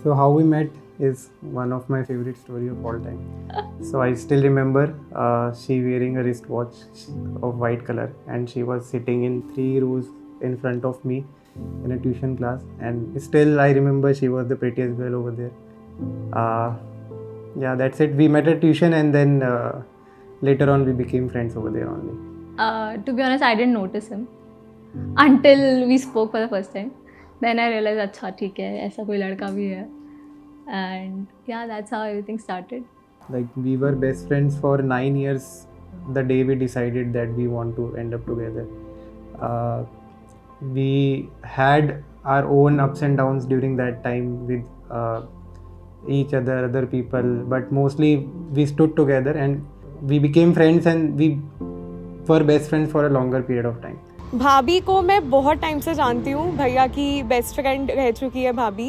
So how we met is one of my favorite story of all time. So I still remember she wearing a wristwatch of white color, and she was sitting in 3 rows in front of me in a tuition class, and still I remember she was the prettiest girl over there. Yeah, that's it. We met at tuition, and then later on we became friends over there only. To be honest, I didn't notice him until we spoke for the first time. Then I realized, अच्छा ठीक है, ऐसा कोई लड़का भी है. And yeah, that's how everything started. Like, we were best friends for 9 years the day we decided that we want to end up together. We had our own ups and downs during that time with each other people, but mostly we stood together and we became friends, and we were best friends for a longer period of time. भाभी को मैं बहुत time से जानती हूँ. भैया की best friend रह चुकी है भाभी.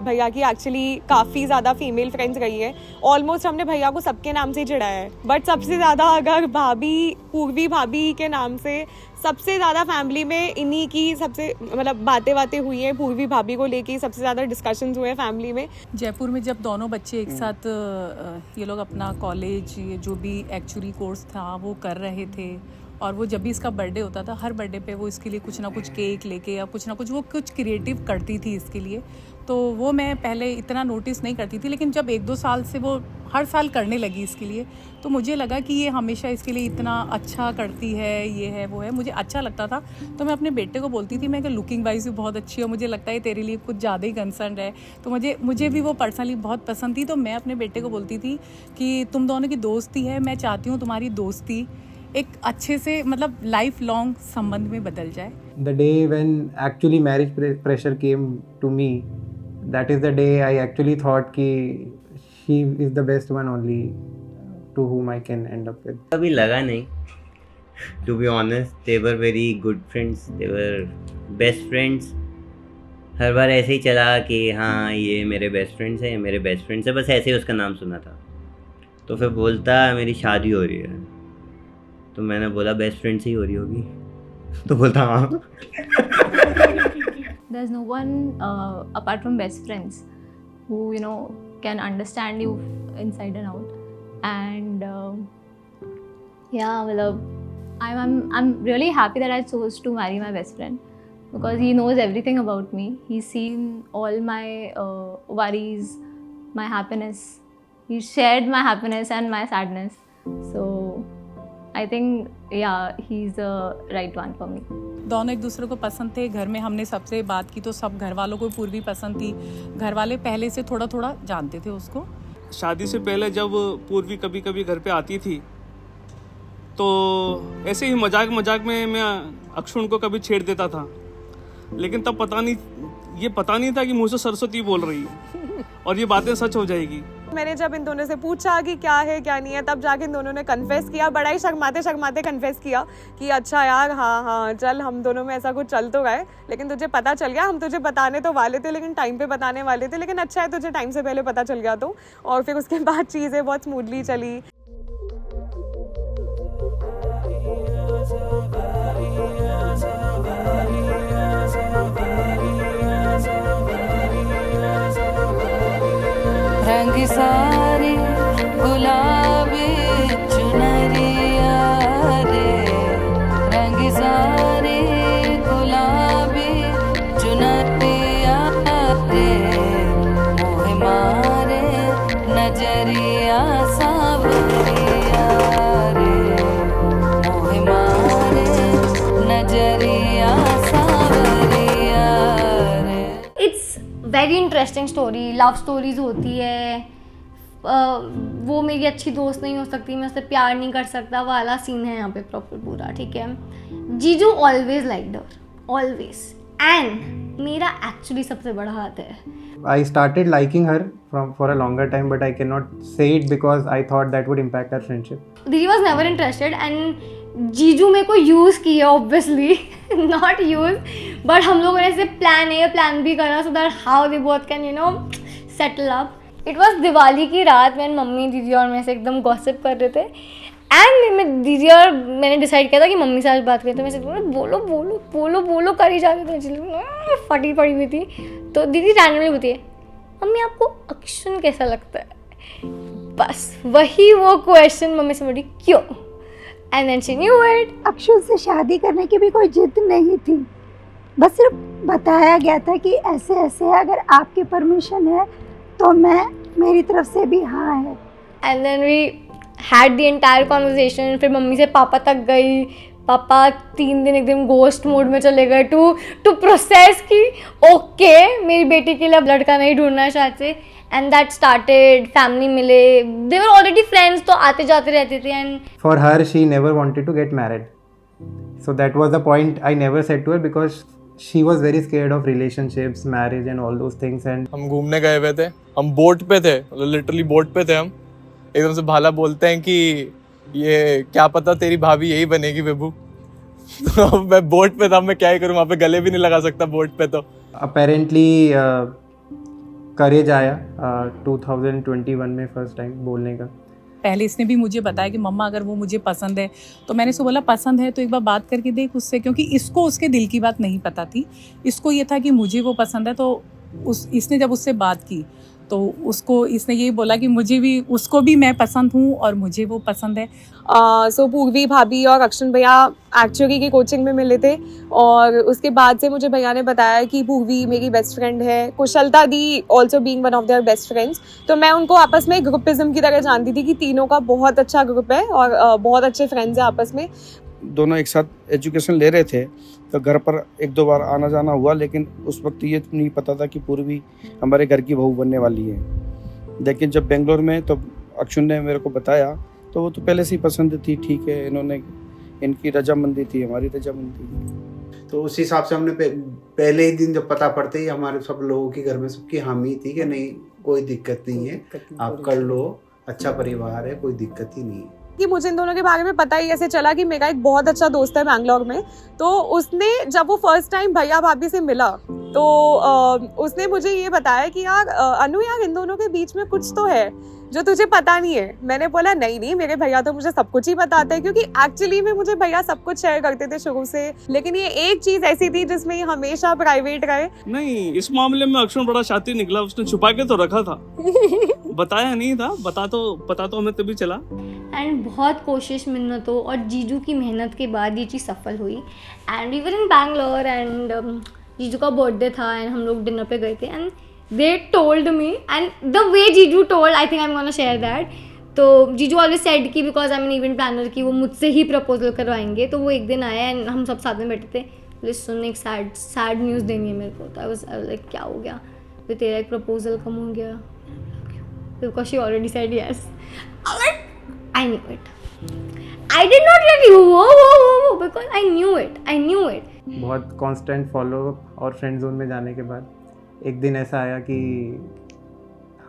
भैया की एक्चुअली काफ़ी ज़्यादा फीमेल फ्रेंड्स रही है. ऑलमोस्ट हमने भैया को सबके नाम से ही चिढ़ाया है. बट सबसे ज़्यादा अगर भाभी, पूर्वी भाभी के नाम से सबसे ज़्यादा फैमिली में इन्हीं की सबसे मतलब बातें हुई हैं. पूर्वी भाभी को लेके सबसे ज़्यादा डिस्कशंस हुए हैं फैमिली में. जयपुर में जब दोनों बच्चे एक साथ ये लोग अपना कॉलेज जो भी एक्चुअली कोर्स था वो कर रहे थे, और वो जब भी इसका बर्थडे होता था, हर बर्थडे पे वो इसके लिए कुछ ना कुछ केक लेके या कुछ ना कुछ वो कुछ क्रिएटिव करती थी इसके लिए. तो वो मैं पहले इतना नोटिस नहीं करती थी, लेकिन जब 1-2 साल से वो हर साल करने लगी इसके लिए, तो मुझे लगा कि ये हमेशा इसके लिए इतना अच्छा करती है, ये है वो है. मुझे अच्छा लगता था, तो मैं अपने बेटे को बोलती थी, मैं कि लुकिंग वाइज भी बहुत अच्छी है, मुझे लगता है तेरे लिए कुछ ज़्यादा ही कंसर्न है. तो मुझे भी वो पर्सनली बहुत पसंद थी. तो मैं अपने बेटे को बोलती थी कि तुम दोनों की दोस्ती है, मैं चाहती हूँ तुम्हारी दोस्ती एक अच्छे से मतलब लाइफ लॉन्ग संबंध में बदल जाए. The day when actually marriage pressure came to me, that is the day I actually thought कि she is the best one only to whom I can end up with. कभी लगा नहीं. To be honest, they were very good friends. They were best friends. हर बार ऐसे ही चला कि हाँ ये मेरे बेस्ट फ्रेंड्स हैं, मेरे बेस्ट फ्रेंड्स हैं, बस ऐसे ही उसका नाम सुना था. तो फिर बोलता मेरी शादी हो रही है, तो मैंने बोला बेस्ट फ्रेंड से ही हो रही होगी. तो बोलता हाँ. There's no one apart from best friends who can understand you inside and out. And yeah, well, I'm really happy that I chose to marry my best friend, because he knows everything about me. He's seen all my worries, my happiness. He shared my happiness and my sadness. So I think yeah, he's the right one for me. दोनों एक दूसरे को पसंद थे. घर में हमने सबसे बात की तो सब घर वालों को पूर्वी पसंद थी. घर वाले पहले से थोड़ा थोड़ा जानते थे उसको. शादी से पहले जब पूर्वी कभी कभी घर पे आती थी, तो ऐसे ही मजाक में मैं अक्षुण को कभी छेड़ देता था. लेकिन तब पता नहीं था कि मुझसे सरस्वती बोल रही है और ये बातें सच हो जाएगी. मैंने जब इन दोनों से पूछा कि क्या है क्या नहीं है, तब जाके इन दोनों ने कन्फेस किया. बड़ा ही शर्माते कन्फेस किया कि अच्छा यार हाँ चल, हम दोनों में ऐसा कुछ चल तो गए, लेकिन तुझे पता चल गया. हम तुझे बताने तो वाले थे, लेकिन टाइम पे बताने वाले थे, लेकिन अच्छा है तुझे टाइम से पहले पता चल गया. तो और फिर उसके बाद चीज़ें बहुत स्मूथली चली. रंग सारे गुलाबी चुनरिया रे, रंग सारे गुलाबी चुनरिया रे, मोह मारे नजरिया सावरिया रे, मोह मारे नजरिया सावरिया रे. It's very interesting story. Love stories होती है. वो मेरी अच्छी दोस्त नहीं हो सकती, मैं उससे प्यार नहीं कर सकता वाला सीन है यहाँ पे प्रॉपर पूरा. ठीक है. जीजू always liked her, always. And मेरा एक्चुअली सबसे बड़ा हाथ है. I started liking her for a longer time, but I cannot say it because I thought that would impact our friendship. दीदी वॉज नेवर इंटरेस्टेड, एंड जीजू मेरे को use किया ऑब्वियसली, नॉट यूज, बट हम लोगों ने ऐसे प्लान ए प्लान बी करा so that how they both can settle up. It was Diwali की रात, मैंने मम्मी दीदी और मैं से एकदम गॉसिप कर रहे थे. एंड मैं दीदी और मैंने डिसाइड किया था कि मम्मी से आज बात करें. तो मैं से बोलो बोलो बोलो बोलो कर ही जाते थे. फटी पड़ी हुई थी. तो दीदी रैंडमली होती है मम्मी आपको अक्षुन कैसा लगता है? बस वही वो क्वेश्चन मम्मी से बोली क्यों, and then she knew it. Akshun से शादी करने की भी कोई जिद नहीं थी, बस सिर्फ बताया गया था कि ऐसे ऐसे है, अगर आपकी परमिशन है तो मेरी तरफ से भी हाँ है. And then we had the entire conversation. फिर मम्मी से पापा तक गई. पापा 3 दिन एकदम गोस्ट मोड में चले गए टू प्रोसेस कि ओके मेरी बेटी के लिए अब लड़का नहीं ढूंढना शायद से. And that started. फैमिली मिले, दे वर ऑलरेडी फ्रेंड्स, तो आते जाते रहते थे. And For her, she never wanted to get married. So that was the point I never said to her because she was very scared of relationships, marriage and all those things. And हम घूमने गए हुए थे, हम boat पे थे, literally boat पे थे हम. एकदम से भाला बोलते हैं कि ये क्या पता तेरी भाभी यही बनेगी विभू. तो मैं बोट पे था, मैं क्या ही करूँ, वहाँ पे गले भी नहीं लगा सकता बोट पे. तो apparently courage आया 2021 में फर्स्ट टाइम बोलने का. पहले इसने भी मुझे बताया कि मम्मा अगर वो मुझे पसंद है, तो मैंने उसको बोला पसंद है तो एक बार बात करके देख उससे, क्योंकि इसको उसके दिल की बात नहीं पता थी. इसको ये था कि मुझे वो पसंद है. तो इसने जब उससे बात की तो उसको इसने यही बोला कि मुझे भी, उसको भी मैं पसंद हूँ और मुझे वो पसंद है. सो पूर्वी भाभी और अक्षुन भैया एक्चुअली की कोचिंग में मिले थे, और उसके बाद से मुझे भैया ने बताया कि पूर्वी मेरी बेस्ट फ्रेंड है, कुशलता दी also being one of their best friends. तो मैं उनको आपस में ग्रुपिज्म की तरह जानती थी कि तीनों का बहुत अच्छा ग्रुप है और बहुत अच्छे फ्रेंड्स हैं आपस में. दोनों एक साथ एजुकेशन ले रहे थे, तो घर पर 1-2 बार आना जाना हुआ, लेकिन उस वक्त ये नहीं पता था कि पूर्वी हमारे घर की बहू बनने वाली है. लेकिन जब बेंगलोर में तो अक्षुन ने मेरे को बताया, तो वो तो पहले से ही पसंद थी. ठीक है, इन्होंने इनकी रजामंदी थी, हमारी रजामंदी थी. तो उस हिसाब से हमने पहले ही दिन जब पता पड़ते ही हमारे सब लोगों के घर में सबकी हामी थी कि नहीं कोई दिक्कत नहीं है, आप कर लो, अच्छा परिवार है, कोई दिक्कत ही नहीं है. कि मुझे इन दोनों के बारे में पता ही ऐसे चला कि मेरा एक बहुत अच्छा दोस्त है बैंगलोर में. तो उसने जब वो फर्स्ट टाइम भैया भाभी से मिला तो उसने मुझे ये बताया कि यार अनु यार इन दोनों के बीच में कुछ तो है जो तुझे पता नहीं है. मैंने बोला नहीं मेरे भैया तो मुझे सब कुछ ही बताते हैं, क्योंकि एक्चुअली में मुझे भैया सब कुछ शेयर करते थे शुरू से, लेकिन ये एक चीज ऐसी थी जिसमें ये हमेशा प्राइवेट रहे. नहीं, इस मामले में अक्षुन बड़ा शातिर निकला. उसने छुपा के तो रखा था, बताया नहीं था. पता तो हमें तभी चला. एंड बहुत कोशिश, मिन्नतों और जीजू की मेहनत के बाद ये चीज़ सफल हुई. And we were in Bangalore and जीजू का बर्थडे था एंड हम लोग डिनर पे गए थे. And they told me, and the way Jiju told, I think I'm gonna share that. तो जीजू ऑलवेज सेड कि because I am an event planner कि वो मुझसे ही प्रपोजल करवाएंगे. तो वो एक दिन आया एंड हम सब साथ में बैठे थे. लिसन, एक सैड न्यूज़ देनी है मेरे को. तो आई वाज लाइक क्या हो गया, फिर तेरा एक प्रपोजल कम हो गया, because she already said yes. I knew it. I did not let you वो बिकॉज आई न्यू इट. बहुत कांस्टेंट फॉलो और फ्रेंड जोन में जाने के बाद एक दिन ऐसा आया कि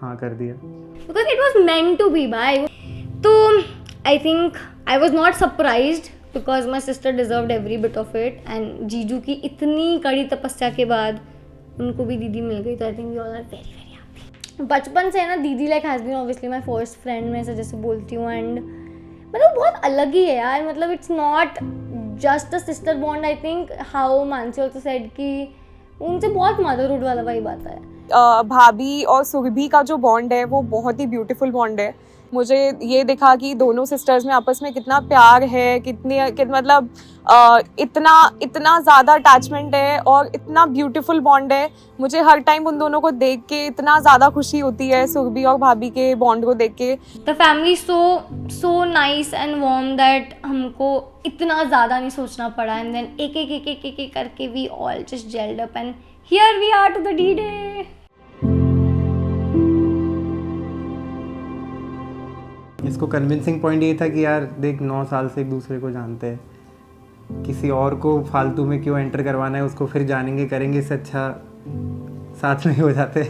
हाँ कर दिया. Because it was meant to be by. तो I think I was not surprised because my sister deserved every bit of it. And जीजू की इतनी कड़ी तपस्या के बाद उनको भी दीदी मिल गई. तो I think we all are very very happy. बचपन से है ना दीदी like has been obviously my first friend, मैं ऐसा जैसे बोलती हूँ. एंड मतलब बहुत अलग ही है यार. मतलब it's not just a sister bond. I think how Mansi also said कि उनसे बहुत मदरहुड वाला वाइब आता है. भाभी और सुरभि का जो बॉन्ड है वो बहुत ही ब्यूटीफुल बॉन्ड है. मुझे ये दिखा कि दोनों सिस्टर्स में आपस में कितना प्यार है, मतलब इतना ज़्यादा अटैचमेंट है और इतना ब्यूटीफुल बॉन्ड है. मुझे हर टाइम उन दोनों को देख के इतना ज़्यादा खुशी होती है, सुरभि और भाभी के बॉन्ड को देख के. The family so nice and warm that हमको इतना ज़्यादा नहीं सोचना पड़ा. एंड देन एक करके we all just gelled up and here we are to the D-Day. इसको कन्विंसिंग पॉइंट ये था कि यार देख 9 साल से एक दूसरे को जानते हैं, किसी और को फालतू में क्यों एंटर करवाना है, उसको फिर जानेंगे करेंगे, इससे अच्छा साथ में हो जाते.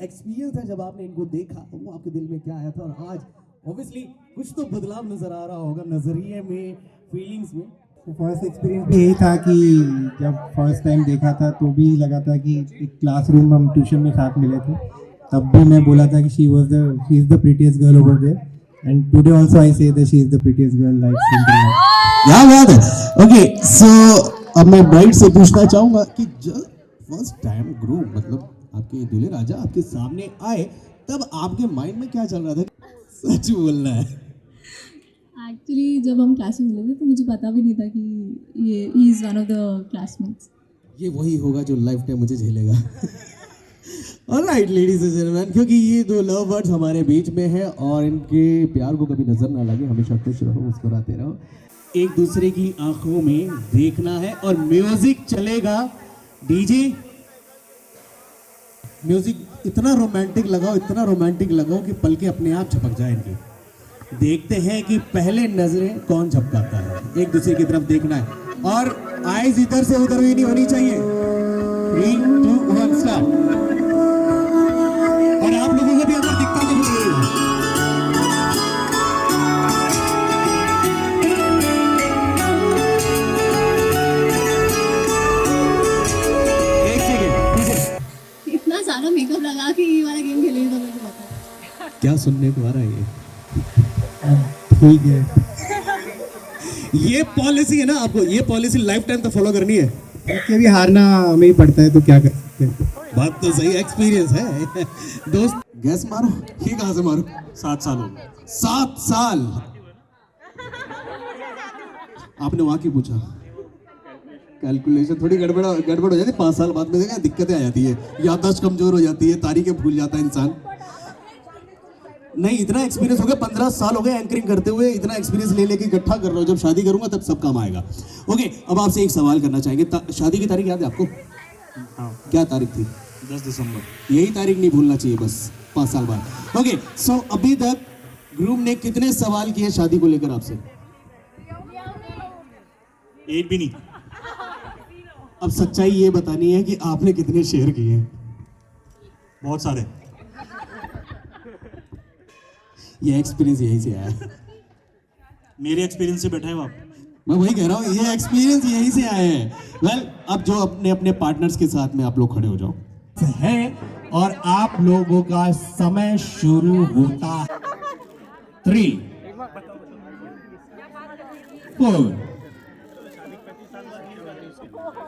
एक्सपीरियंस था जब आपने इनको देखा, वो आपके दिल में क्या आया था, और आज ऑब्वियसली कुछ तो बदलाव नजर आ रहा होगा नजरिए में, फीलिंग्स में। फर्स्ट एक्सपीरियंस भी यही था कि जब फर्स्ट टाइम देखा था तो भी लगा था कि एक क्लासरूम हम ट्यूशन में साथ मिले थे, तब भी मैं बोला था कि she is the prettiest girl over there, and today also I say that she is the prettiest girl like simple. क्या बात है। ओके सो अब मैं ब्राइड से पूछना चाहूंगा कि जब फर्स्ट टाइम ग्रूम मतलब आपके दूल्हे राजा आपके सामने आए, तब आपके माइंड में क्या चल रहा था? सच बोलना है। एक्चुअली जब हम क्लास में मिले थे तो मुझे पता भी नहीं था कि ये he is one of the classmates. ये वही होगा जो लाइफ टाइम मुझे झेलेगा। ऑलराइट लेडीज एंड जेंटलमैन, क्योंकि ये दो लव बर्ड्स हमारे बीच में हैं और इनके प्यार को कभी नजर ना लगे, हमेशा खुश रहो, मुस्कुराते रहो, एक दूसरे की आंखों में देखना है। और म्यूजिक चलेगा, डीजे म्यूजिक इतना रोमांटिक लगाओ कि पलके अपने आप झपक जाए इनकी। देखते हैं कि पहले नजरें कौन झपकाता है, एक दूसरे की तरफ देखना है और आईज इधर से उधर भी नहीं होनी चाहिए। 3, 2, 1 स्टार्ट। और आप लोगों को भी अगर दिखता तो बोलिएगा। एक सेकेंड, इतना सारा मेकअप लगा के ये वाला गेम खेलेंगे तो मुझे पता है। क्या सुनने को आ रहा है ये? ठीक है, ये पॉलिसी है ना, आपको ये पॉलिसी लाइफ टाइम तक फॉलो करनी है। कि भी हारना हमें ही पड़ता है तो क्या कर सकते हैं। बात तो सही, एक्सपीरियंस है। दोस्त गैस मारो, ये कहाँ से मारो? 7 साल हो गए। 7 साल आपने वहां की पूछा? कैलकुलेशन थोड़ी गड़बड़ हो जाती है 5 साल बाद में, देखा दिक्कतें आ जाती है, याददाश्त कमजोर हो जाती है, तारीखें भूल जाता है इंसान। नहीं, इतना एक्सपीरियंस हो गया, 15 साल हो गए एंकरिंग करते हुए, इतना एक्सपीरियंस ले लेके इकट्ठा कर रहा हूँ, जब शादी करूंगा तब सब काम आएगा। ओके, अब आपसे एक सवाल करना चाहेंगे, शादी की तारीख याद है आपको? हाँ। क्या तारीख थी? 10 दिसंबर। यही तारीख नहीं भूलना चाहिए बस, 5 साल बाद। ओके सो अभी तक ग्रूम ने कितने सवाल किए शादी को लेकर आपसे? एक भी नहीं। अब सच्चाई ये बतानी है कि आपने कितने शेयर किए हैं? बहुत सारे। ये एक्सपीरियंस यहीं से आया है। मेरे एक्सपीरियंस से बैठे हो आप। मैं वही कह रहा हूँ, ये एक्सपीरियंस यहीं से आए हैं। वेल, अब जो अपने अपने पार्टनर्स के साथ में आप लोग खड़े हो जाओ है और आप लोगों का समय शुरू होता है। 3, 4,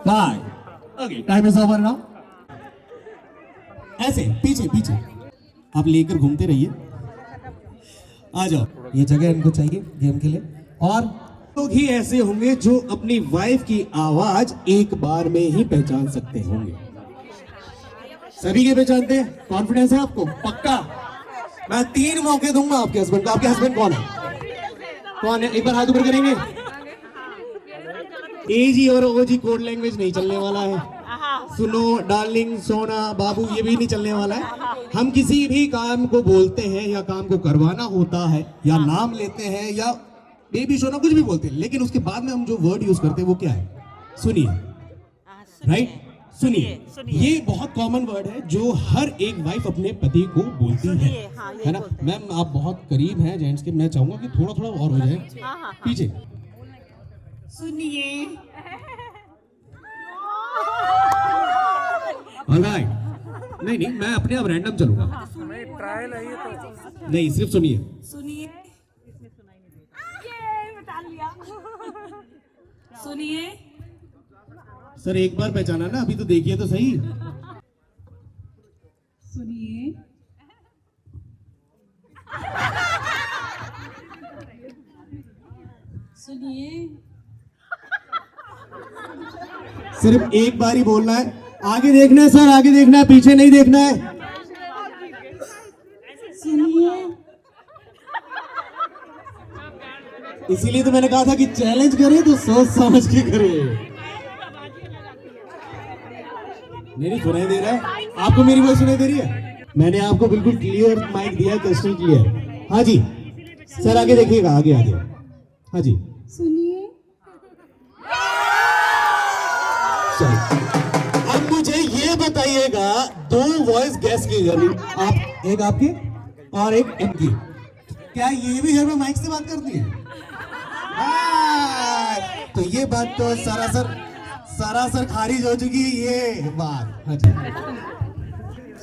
5। Okay, time is over now. ऐसे पीछे पीछे आप लेकर घूमते रहिए, आ जाओ, ये जगह इनको चाहिए गेम के लिए। और लोग ही ऐसे होंगे जो अपनी वाइफ की आवाज एक बार में ही पहचान सकते होंगे। सभी के पहचानते हैं? कॉन्फिडेंस है आपको? पक्का? मैं 3 मौके दूंगा आपके हस्बैंड को। आपके हस्बैंड कौन है? कौन है? एक बार हाथ ऊपर करेंगे। एजी और ओजी कोड लैंग्वेज नहीं चलने वाला है। सुनो, डार्लिंग, सोना, बाबू, ये भी नहीं चलने वाला है। हम किसी भी काम को बोलते हैं या काम को करवाना होता है या नाम लेते हैं या बेबी सोना कुछ भी बोलते हैं, लेकिन उसके बाद में हम जो वर्ड यूज करते हैं वो क्या है? सुनिए, राइट? सुनिए। ये बहुत कॉमन वर्ड है जो हर एक वाइफ अपने पति को बोलती है ना? मैम आप बहुत करीब हैं जेंट्स के, मैं चाहूंगा कि थोड़ा थोड़ा और हो जाए पीछे। सुनिए। ऑलराइट, नहीं मैं अपने आप रैंडम चलूंगा। ट्रायल है ये तो। नहीं, सिर्फ सुनिए। सुनिए। बता लिया। सुनिए। सर एक बार पहचाना ना, अभी तो देखिए तो सही। सुनिए। सुनिए। सिर्फ एक बार ही बोलना है, आगे देखना है सर, आगे देखना है, पीछे नहीं देखना है। सुनिए। इसीलिए तो मैंने कहा था कि चैलेंज करे तो सोच समझ के करे। नहीं सुनाई दे रहा है आपको? मेरी वॉइस सुनाई दे रही है? मैंने आपको बिल्कुल क्लियर माइक दिया, क्रिस्टल क्लियर। हाँ जी सर, आगे देखिएगा, आगे आगे। हाँ जी सुनिए। अब मुझे ये बताइएगा दो वॉइस गैस की करनी, आप एक आपकी और एक इनकी। क्या ये भी घर में माइक से बात करती है? तो ये बात तो सरासर खारिज हो चुकी है ये बात। हाँ जी,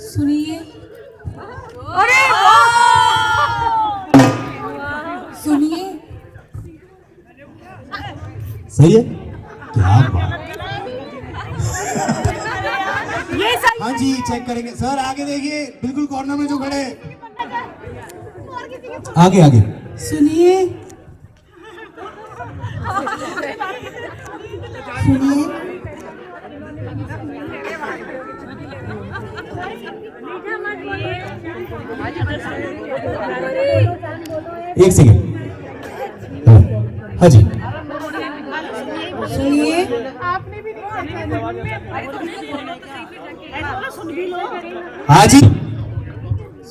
सुनिए। अरे सुनिए। सही है, क्या बात। ये सही। हाँ जी, चेक करेंगे सर। आगे देखिए, बिल्कुल कॉर्नर में जो खड़े हैं। आगे आगे सुनिए। सुनिए। एक सेकेंड। हाँ जी, सुनिए। हाँ जी,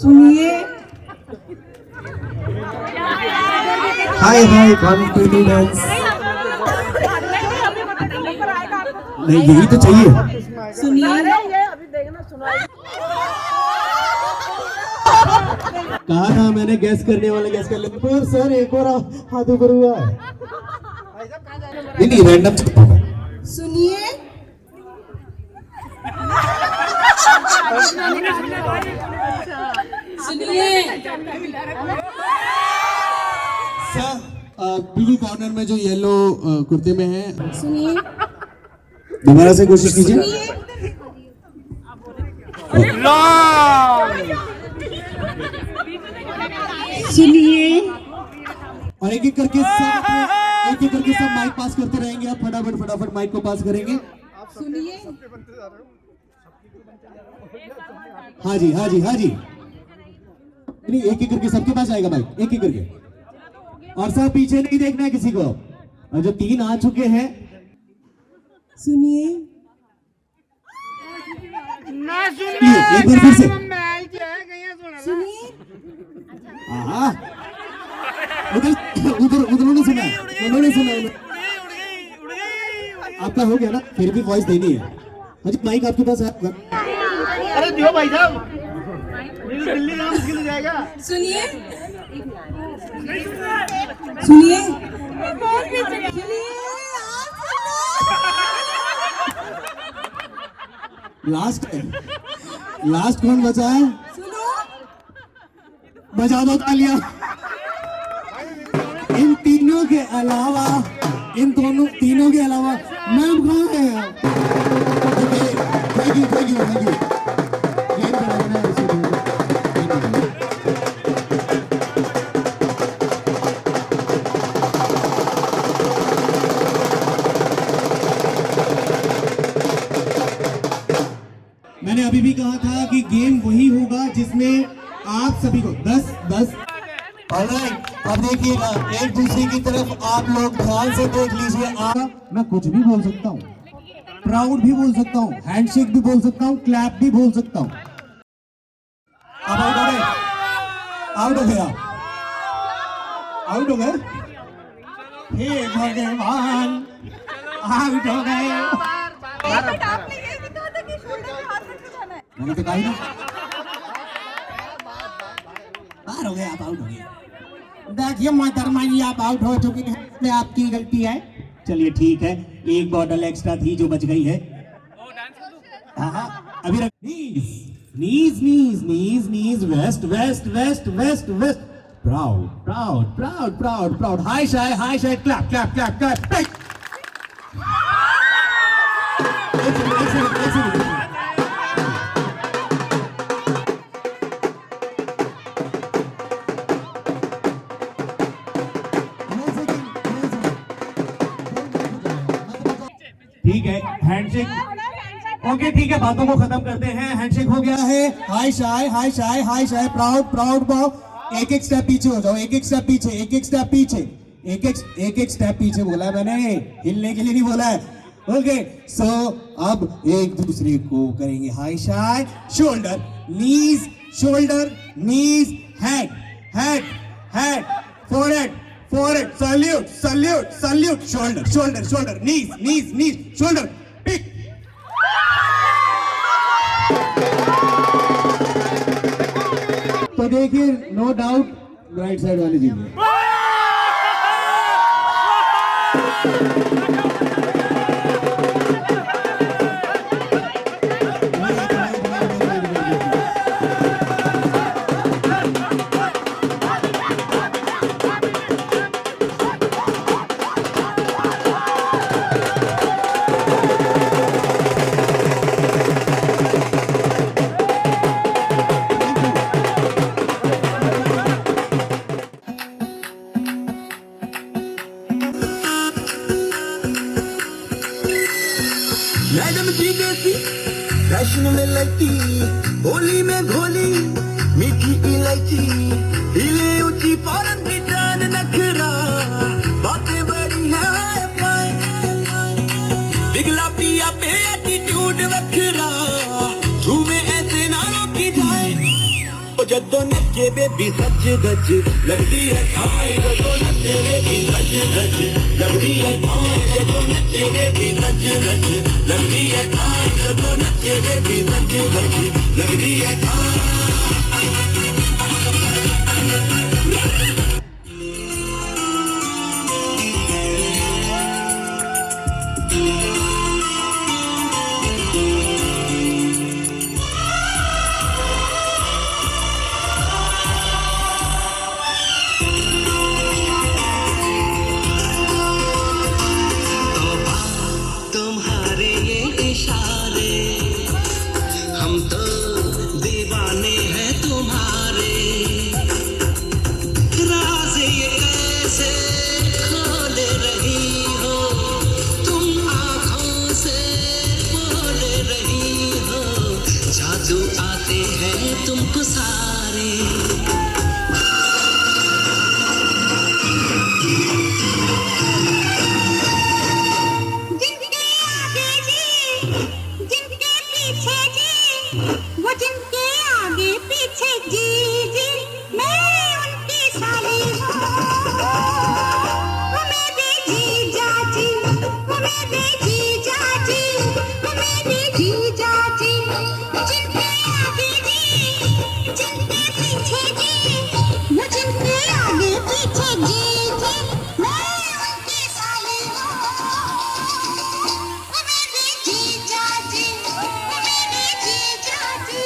सुनिए। हाय हाय कॉन्फिडेंस। नहीं, यही तो चाहिए। सुनिए। कहा था मैंने गैस करने वाले गैस कर लेते, पर सर एक और हाथ ऊपर हुआ है। नहीं रैंडम होगा। सुनिए। सुनिए। सर बिल्कुल कॉर्नर में जो येलो कुर्ते में है। सुनिए। दोबारा से कोशिश कीजिए। सुनिए। और एक एक करके सब माइक पास करते रहेंगे। आप फटाफट माइक को पास करेंगे। सुनिए। हाँ जी हाँ जी हाँ जी, नहीं एक एक करके सबके पास आएगा माइक, एक एक करके। और सब पीछे नहीं देखना है किसी को। और जो 3 आ चुके हैं, सुनिए। एक बार फिर से। सुनिए। हाँ, उन्होंने सुना है, उन्होंने सुना। आपका हो गया ना, फिर भी वॉइस देनी है। हाँ जी, माइक आपके पास है। अरे दियो भाई साहब, दिल्ली जाना मुश्किल हो जाएगा। सुनिए। सुनिए। लास्ट कौन बचा है? बजा दो तालियां। इन तीनों के अलावा तीनों के अलावा मैम कहाँ है? Thank you. मैंने अभी भी कहा था कि गेम वही होगा जिसमें आप सभी को 10-10। अब देखिएगा, एक दूसरे की तरफ आप लोग ध्यान से देख लीजिए। मैं कुछ भी बोल सकता हूँ, प्राउड भी बोल सकता हूँ, हैंडशेक भी बोल सकता हूँ, क्लैप भी बोल सकता हूँ। अब आउट हो गए। हे भगवान, आउट हो गए। मैंने तो कहा ही ना, बाहर हो गए, आप आउट हो गए। देखिए मोहतरमा जी, आप आउट हो चुकी हैं, इसमें आपकी गलती है। चलिए ठीक है, एक बॉटल एक्स्ट्रा थी जो बच गई है। हाँ, अभी रख। नीज, वेस्ट। प्राउड। हाय शाय, क्लैप। ठीक है, हैंडशेक। ओके ठीक है, बातों को खत्म करते हैं। हैंडशेक हो गया है। हाय शाय, प्राउड पाओ। एक स्टेप पीछे हो जाओ, एक स्टेप पीछे बोला है मैंने, हिलने के लिए नहीं बोला है। ओके, सो अब एक दूसरे को करेंगे हाय शाय। शोल्डर, नीज, हेड, फोरहेड, सल्यूट, शोल्डर, नीज, शोल्डर, पिक। तो देखिए नो डाउट राइट साइड वाले जीत गए। मैडम की देसी फैशन में लगी, होली में घोली मीठी इलायची, हिले ऊंची फौरन की जान नखरा, बातें बड़ी है पिघला पिया पे एटीट्यूड वखरा, झूमे ऐसे नालों की जाए ओ जद्दों नचे बेबी सच गज लगती है खाए, जद्दों नचे बेबी सच गज लगती है खाए, जद्दों नचे बेबी सच गज लगती है खाए, जद्दों नचे बेबी सच गज लगती है खाए। तुम्हारे ये इशारे हम तो दीवाने हैं तुम्हारे, राज ये कैसे खोल रही हो तुम आँखों से बोल रही हो, जादू आते हैं तुमको सारे। वो जिनके आगे पीछे जी जी मैं उनकी साली हूँ, वो मेरे जीजा जी, वो मेरे जीजा जी, वो मेरे जीजा जी, जिनके आगे जी जिनके पीछे जी, वो जिनके आगे पीछे जी जी मैं उनकी साली हूँ, वो मेरे जीजा जी, वो मेरे जीजा जी,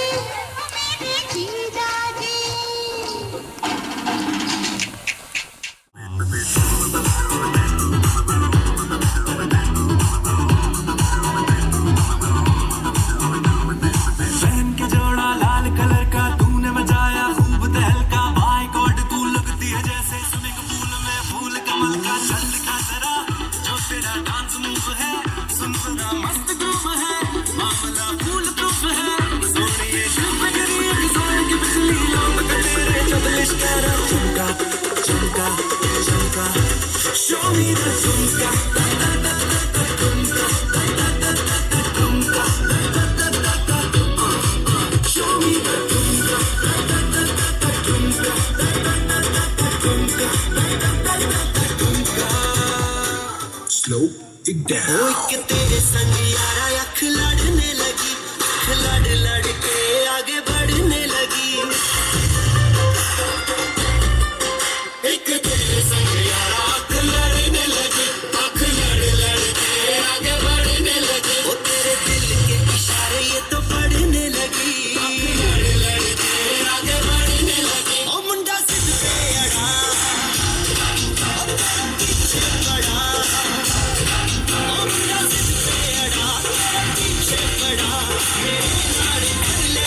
वो मेरे जीजा जी। पहन के जोड़ा लाल कलर का तूने मचाया खूब तहलका, माय गॉड तू लगती है जैसे स्विमिंग पूल में फूल कमल का, चल का जरा जो तेरा डांस मूव है, सुन सुना मस्त ग्रूव है, मामला फूल प्रूफ है, सोनिए शुभ करी किसान की बिजली लौट के तेरे चबलिश करा, चमका चमका चमका शो मी द झुमका झुमका झुमका show me the slow it down. ओए कि तेरे संग यारा अख लड़ने लगी, अख लड़ लड़ के आगे बढ़ने लगी, एक तेरे संग यारा अख लड़ने लगी, अख लड़ लड़ के आगे बढ़ने लगी, ओ तेरे दिल के इशारे ये तो पढ़ने लगी, अख लड़ लड़ के आगे बढ़ने लगी, ओ मुंडा सिद्ध पे अड़ा पीछे पड़ा, ओ मुंडा सिद्ध पे अड़ा पीछे पड़ा, मेरे नारे कर ले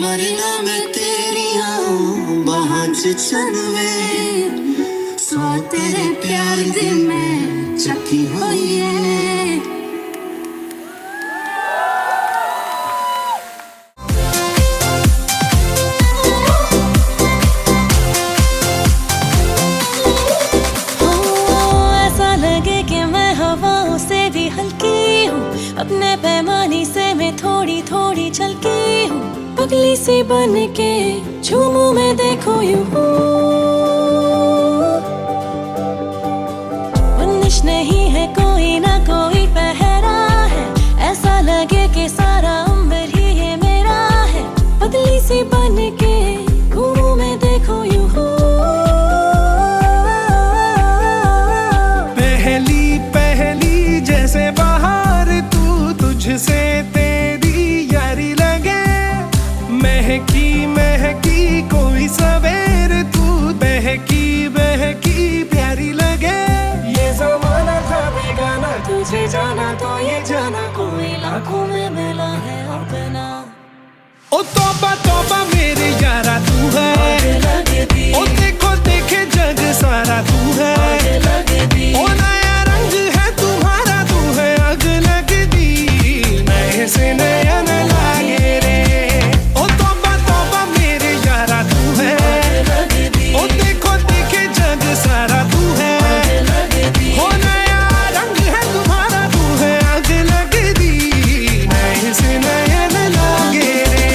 मरीना में तेरिया बाहां च चलवे सो तेरे प्यार दी मैं चकी होई है अपने पैमाने से मैं थोड़ी थोड़ी चलती हूँ पगली सी बन के झूमूं मैं देखो यूं बंदिश नहीं है कोई ना कोई पहरा है ऐसा लगे कि सारा अंबर ही ये मेरा है पगली सी बन के घूमूं मैं देखो यूं पहली पहली जैसे तुझसे तेरी यारी लगे महकी महकी कोई सवेर तू बहकी बहकी प्यारी लगे ये ज़माना था बेगाना तुझे जाना तो ये जाना कोई लाखों में मिला है अपना ओ तौबा तौबा मेरे यारा तू है ओ देखो देखे जग सारा तू है ओ नया रंग है तुम्हारा तू है अग लग से नया न लागे रे ओ तौबा तौबा मेरे यारा तू है ओ देखो देखे जग सारा तू है हो नया रंग है तुम्हारा तू है आग लग दी नए से नया न लागे रे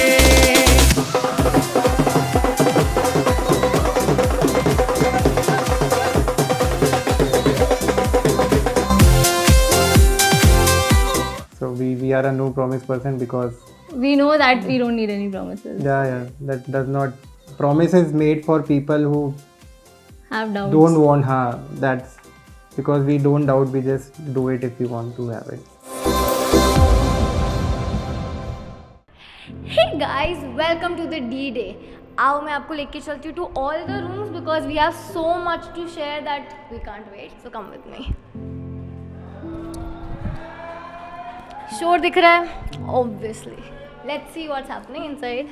So we are a no promise person because we know that we don't need any promises. Yeah, that does not. Promises made for people who have doubts. Don't want. That's because we don't doubt. We just do it if we want to have it. Hey guys, welcome to the D-Day. आओ मैं आपको लेके चलती हूँ to all the rooms because we have so much to share that we can't wait. So come with me. शोर दिख रहा है obviously let's see what's happening inside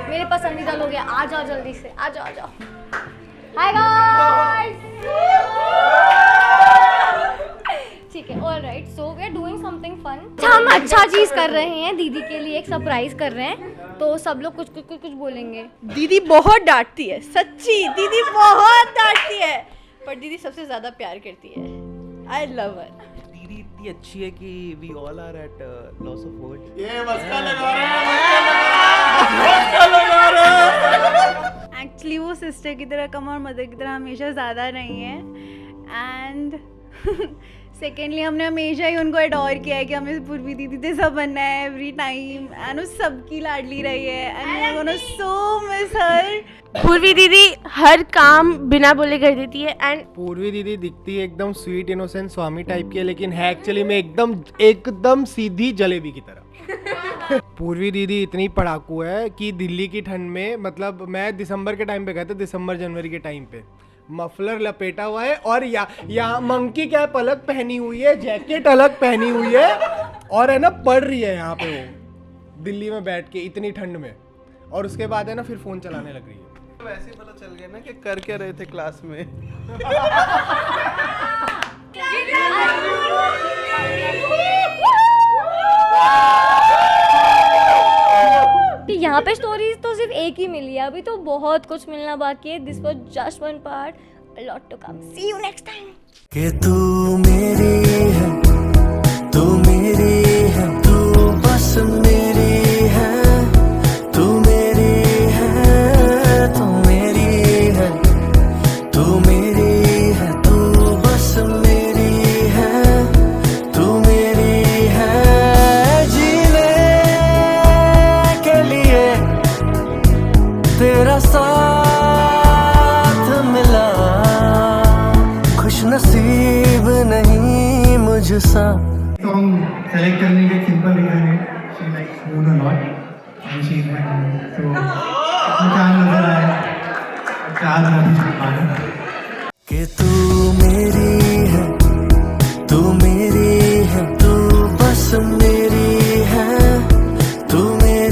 मेरे पसंदीदा लोग हैं आ जाओ जल्दी से आ जाओ हाय गाइस ठीक है alright so we are doing something fun हम अच्छा चीज कर रहे हैं दीदी के लिए एक सरप्राइज कर रहे हैं तो सब लोग कुछ बोलेंगे दीदी बहुत डांटती है सच्ची दीदी बहुत डांटती है पर दीदी सबसे ज्यादा प्यार करती है आई लव हर इतनी अच्छी है कि we all are at loss of words ये मस्का लगा रहे हैं एक्चुअली वो सिस्टर की तरह कम और मदर की तरह हमेशा ज़्यादा नहीं है एंड सेकेंडली हमने हमेशा ही उनको एडोर किया है कि हमें पूर्वी दीदी जैसा बनना है एवरी टाइम एंड वो सबकी लाडली रही है and I want so miss her पूर्वी दीदी हर काम बिना बोले कर देती है एंड पूर्वी दीदी दिखती है एकदम स्वीट इनोसेंट स्वामी टाइप की है लेकिन है एक्चुअली में एकदम सीधी जलेबी की तरह पूर्वी दीदी इतनी पढ़ाकू है कि दिल्ली की ठंड में मतलब मैं दिसंबर के टाइम पे गया था दिसंबर जनवरी के टाइम पे मफलर लपेटा हुआ है और यहाँ मंकी कैप अलग पहनी हुई है जैकेट अलग पहनी हुई है और है ना पढ़ रही है यहाँ पे वो दिल्ली में बैठ के इतनी ठंड में और उसके बाद है ना फिर फोन चलाने लग रही है वैसे ही पता चल गया ना कि कर क्या रहे थे क्लास में यहाँ पे स्टोरीज तो सिर्फ एक ही मिली है अभी तो बहुत कुछ मिलना बाकी है this was just one part a lot to come see you next time कि तू मेरी है तू मेरी है तू बस मेरी है तू मेरी है तू मेरी है तू मेरी है तू बस मेरी है तू मेरी है जीने के लिए तेरा साथ मिला खुश नसीब नहीं मुझसा सॉन्ग सेलेक्ट करने के सिंपल रीजन है she likes mood a lot and she is my mood सो इतना नजर आया चार मूवी कि तू मेरी है तू मेरी है तू बस मेरी है तू मेरी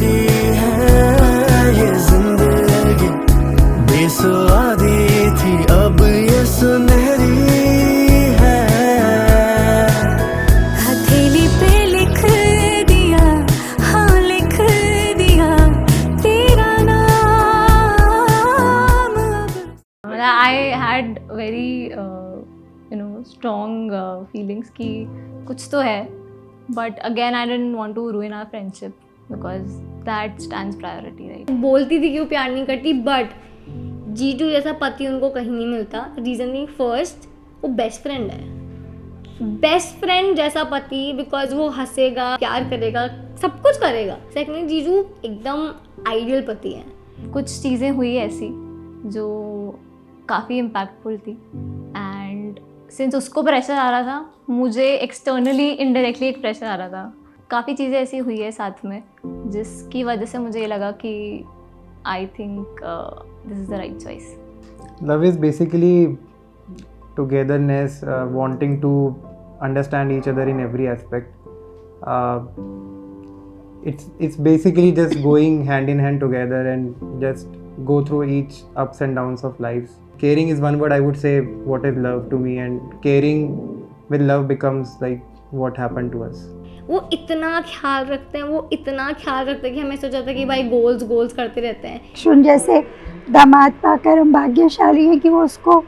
had very strong feelings कि कुछ तो है, but again I didn't want to ruin our friendship because that stands priority, right? बोलती थी कि वो प्यार नहीं करती, बट जीटू जैसा पति उनको कहीं नहीं मिलता. रीज़न नहीं, फर्स्ट वो बेस्ट फ्रेंड है, बेस्ट फ्रेंड जैसा पति, बिकॉज वो हंसेगा, प्यार करेगा, सब कुछ करेगा. सेकंडली जीजू एकदम आइडियल पति है. कुछ चीज़ें हुई ऐसी जो काफ़ी इम्पैक्टफुल थी, एंड सिंस उसको प्रेशर आ रहा था, मुझे एक्सटर्नली इनडायरेक्टली एक प्रेशर आ रहा था. काफ़ी चीज़ें ऐसी हुई है साथ में जिसकी वजह से मुझे ये लगा कि I think this is the right choice. Love is basically togetherness, wanting to understand each other in every aspect. It's basically just going hand in hand together and just go through each ups and downs of life. Caring is one word I would say what is love to me, and caring with love becomes like what happened to us. वो इतना ख्याल रखते हैं, वो इतना ख्याल रखते हैं कि हमें सोचा था कि भाई गोल्स करते रहते हैं. अक्षुण जैसे दामाद पाकर हम भाग्यशाली हैं कि वो उसको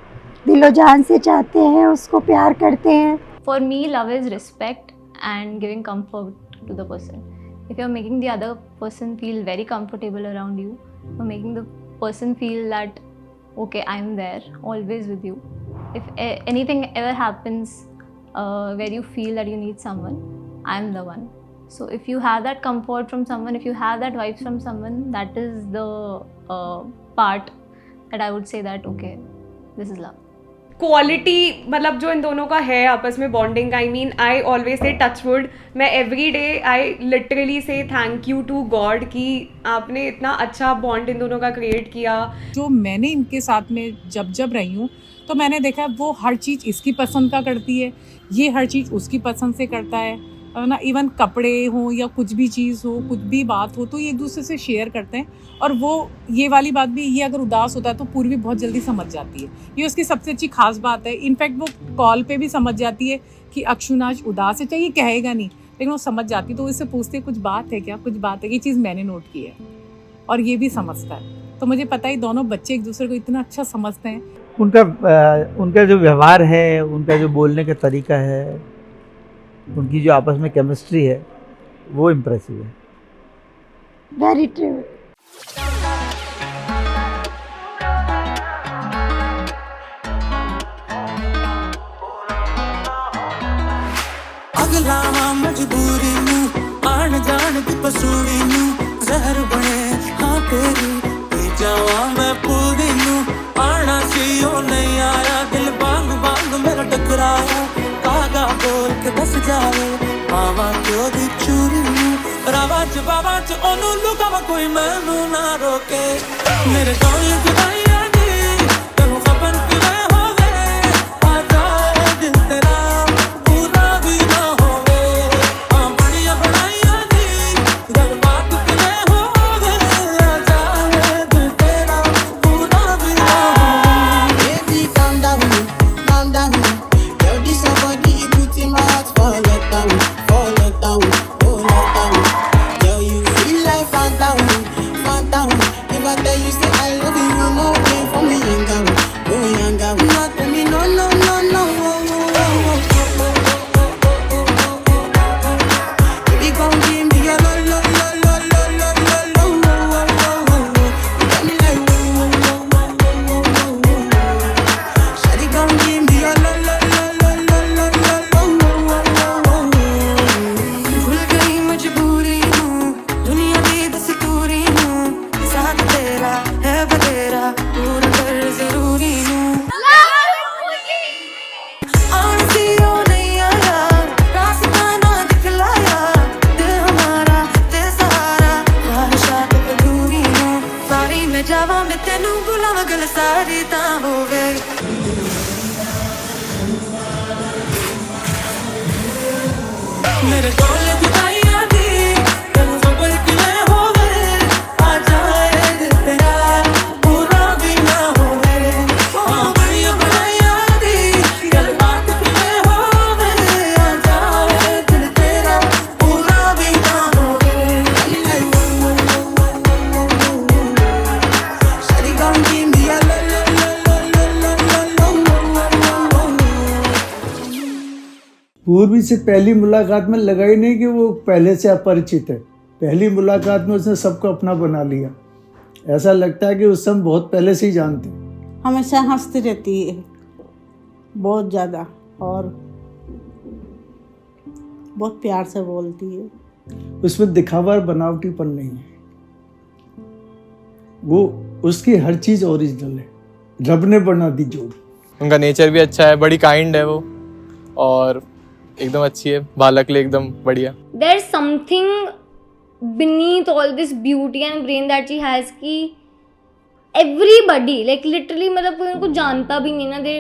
दिलो जान से चाहते हैं, उसको प्यार करते हैं. For me, love is respect and giving comfort to the person. If you're making the other person feel very comfortable around you, you're making the person feel that, okay, I'm there, always with you. If anything ever happens where you feel that you need someone, I'm the one. So if you have that comfort from someone, if you have that vibes from someone, that is the part that I would say that, okay, this is love. Quality मतलब जो इन दोनों का है आपस में bonding, I mean I always say touchwood, मैं every day I literally say thank you to God कि आपने इतना अच्छा बॉन्ड इन दोनों का क्रिएट किया. जो मैंने इनके साथ में जब रही हूँ तो मैंने देखा वो हर चीज़ इसकी पसंद का करती है, ये हर चीज़ उसकी पसंद से करता है ना. इवन कपड़े हों या कुछ भी चीज़ हो, कुछ भी बात हो, तो ये एक दूसरे से शेयर करते हैं. और वो ये वाली बात भी, ये अगर उदास होता है तो पूर्वी बहुत जल्दी समझ जाती है. ये उसकी सबसे अच्छी खास बात है. इनफैक्ट वो कॉल पे भी समझ जाती है कि अक्षुण आज उदास है, चाहिए कहेगा नहीं लेकिन वो समझ जाती है. तो इससे पूछते कुछ बात है क्या, कुछ बात है. ये चीज़ मैंने नोट की है और ये भी समझता है. तो मुझे पता है दोनों बच्चे एक दूसरे को इतना अच्छा समझते हैं. उनका जो व्यवहार है, उनका जो बोलने का तरीका है, उनकी जो आपस में केमिस्ट्री है, वो इम्प्रेसिव है. Very true. अगला मजबूरी नू आन जान दी पसूरी नू जहर बने हाँ तेरी पी जावा मैं पूरी नू आना सी ओ नहीं आया दिल बांग बांग मेरा टकराया कागा बोल के बस जावे आवा क्यों दी चूरी नू रावाच बावाच ओनू लुकावा कोई मैनू ना रोके मेरे कौन जुदाइयां दी तेनू खबर किवें होवे आ जाए दिल तेरा पूरा भी ना होवे आ बड़िया बनाइयां दी गल बात किवें होवे आ जाए दिल तेरा पूरा भी ना होवे. Baby, calm down, Yo, this your body, you put in my heart for lockdown, oh lockdown. Yo, you feel like phantom. If I tell you say I love you, you know it for me, young girl. Not tell me no. Baby, come give me your lo. You got me like Shawty, come give me your lo. भूल गई मजबूरी हूँ दुनिया की दस्तूरी हूँ साथ तेरा है बतेरा पूरा कर जरूरी हूँ. आलसी हो नहीं आया रास्ता ना दिखलाया दिल हमारा तेरा सहारा ख्वाहिशात अधूरी हूँ. सारी मैं जावा मैं तेनू बुलावा गल सारी ता होवे. मेरे कौन जुदाइयां दी तेनू खबर किवें होवे आ जाए दिल तेरा पूरा भी ना होवे आ बड़िया बनाइयां दी गल बात किवें होवे आ जाए दिल तेरा पूरा भी ना होवे. Shawty, come give me your lo. पूर्वी से पहली मुलाकात में लगा ही नहीं कि वो पहले से अपरिचित है। पहली मुलाकात में उसने सबको अपना बना लिया। ऐसा लगता है कि उससे हम बहुत पहले से ही जानते हैं। हमेशा हंसती रहती है बहुत ज़्यादा और बहुत प्यार से बोलती है। उसमें दिखावा बनावटीपन नहीं है, वो उसकी हर चीज़ ओरिजिनल है। रब ने बना दी जोड़ी। उनका नेचर भी अच्छा है, बड़ी काइंड है वो और एकदम अच्छी है, बालक ले एकदम बढ़िया। There's something beneath all this beauty and brain that she has कि everybody like literally मतलब कोई उनको जानता भी नहीं ना, they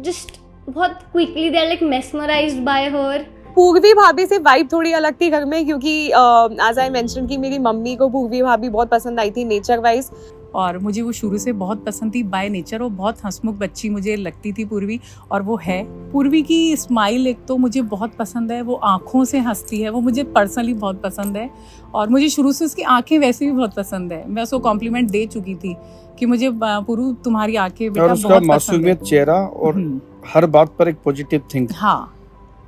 just बहुत quickly they are like mesmerized by her। पूर्वी भाभी से वाइब थोड़ी अलग थी घर में, क्योंकि एज आई मेंशन कि मेरी मम्मी को पूर्वी भाभी बहुत पसंद आई थी नेचर वाइज, और मुझे वो शुरू से बहुत पसंद थी बाय नेचर। वो बहुत हंसमुख बच्ची मुझे लगती थी पूर्वी, और वो है। पूर्वी की स्माइल एक तो मुझे बहुत पसंद है, वो आँखों से हंसती है, वो मुझे पर्सनली बहुत पसंद है। और मुझे शुरू से उसकी आँखें वैसे भी बहुत पसंद है। मैं उसको कॉम्प्लीमेंट दे चुकी थी कि मुझे पूर्व तुम्हारी आँखें बेटा बहुत पसंद है। और उसका मासूमियत चेहरा और हर बात पर एक पॉजिटिव थिंक। हाँ,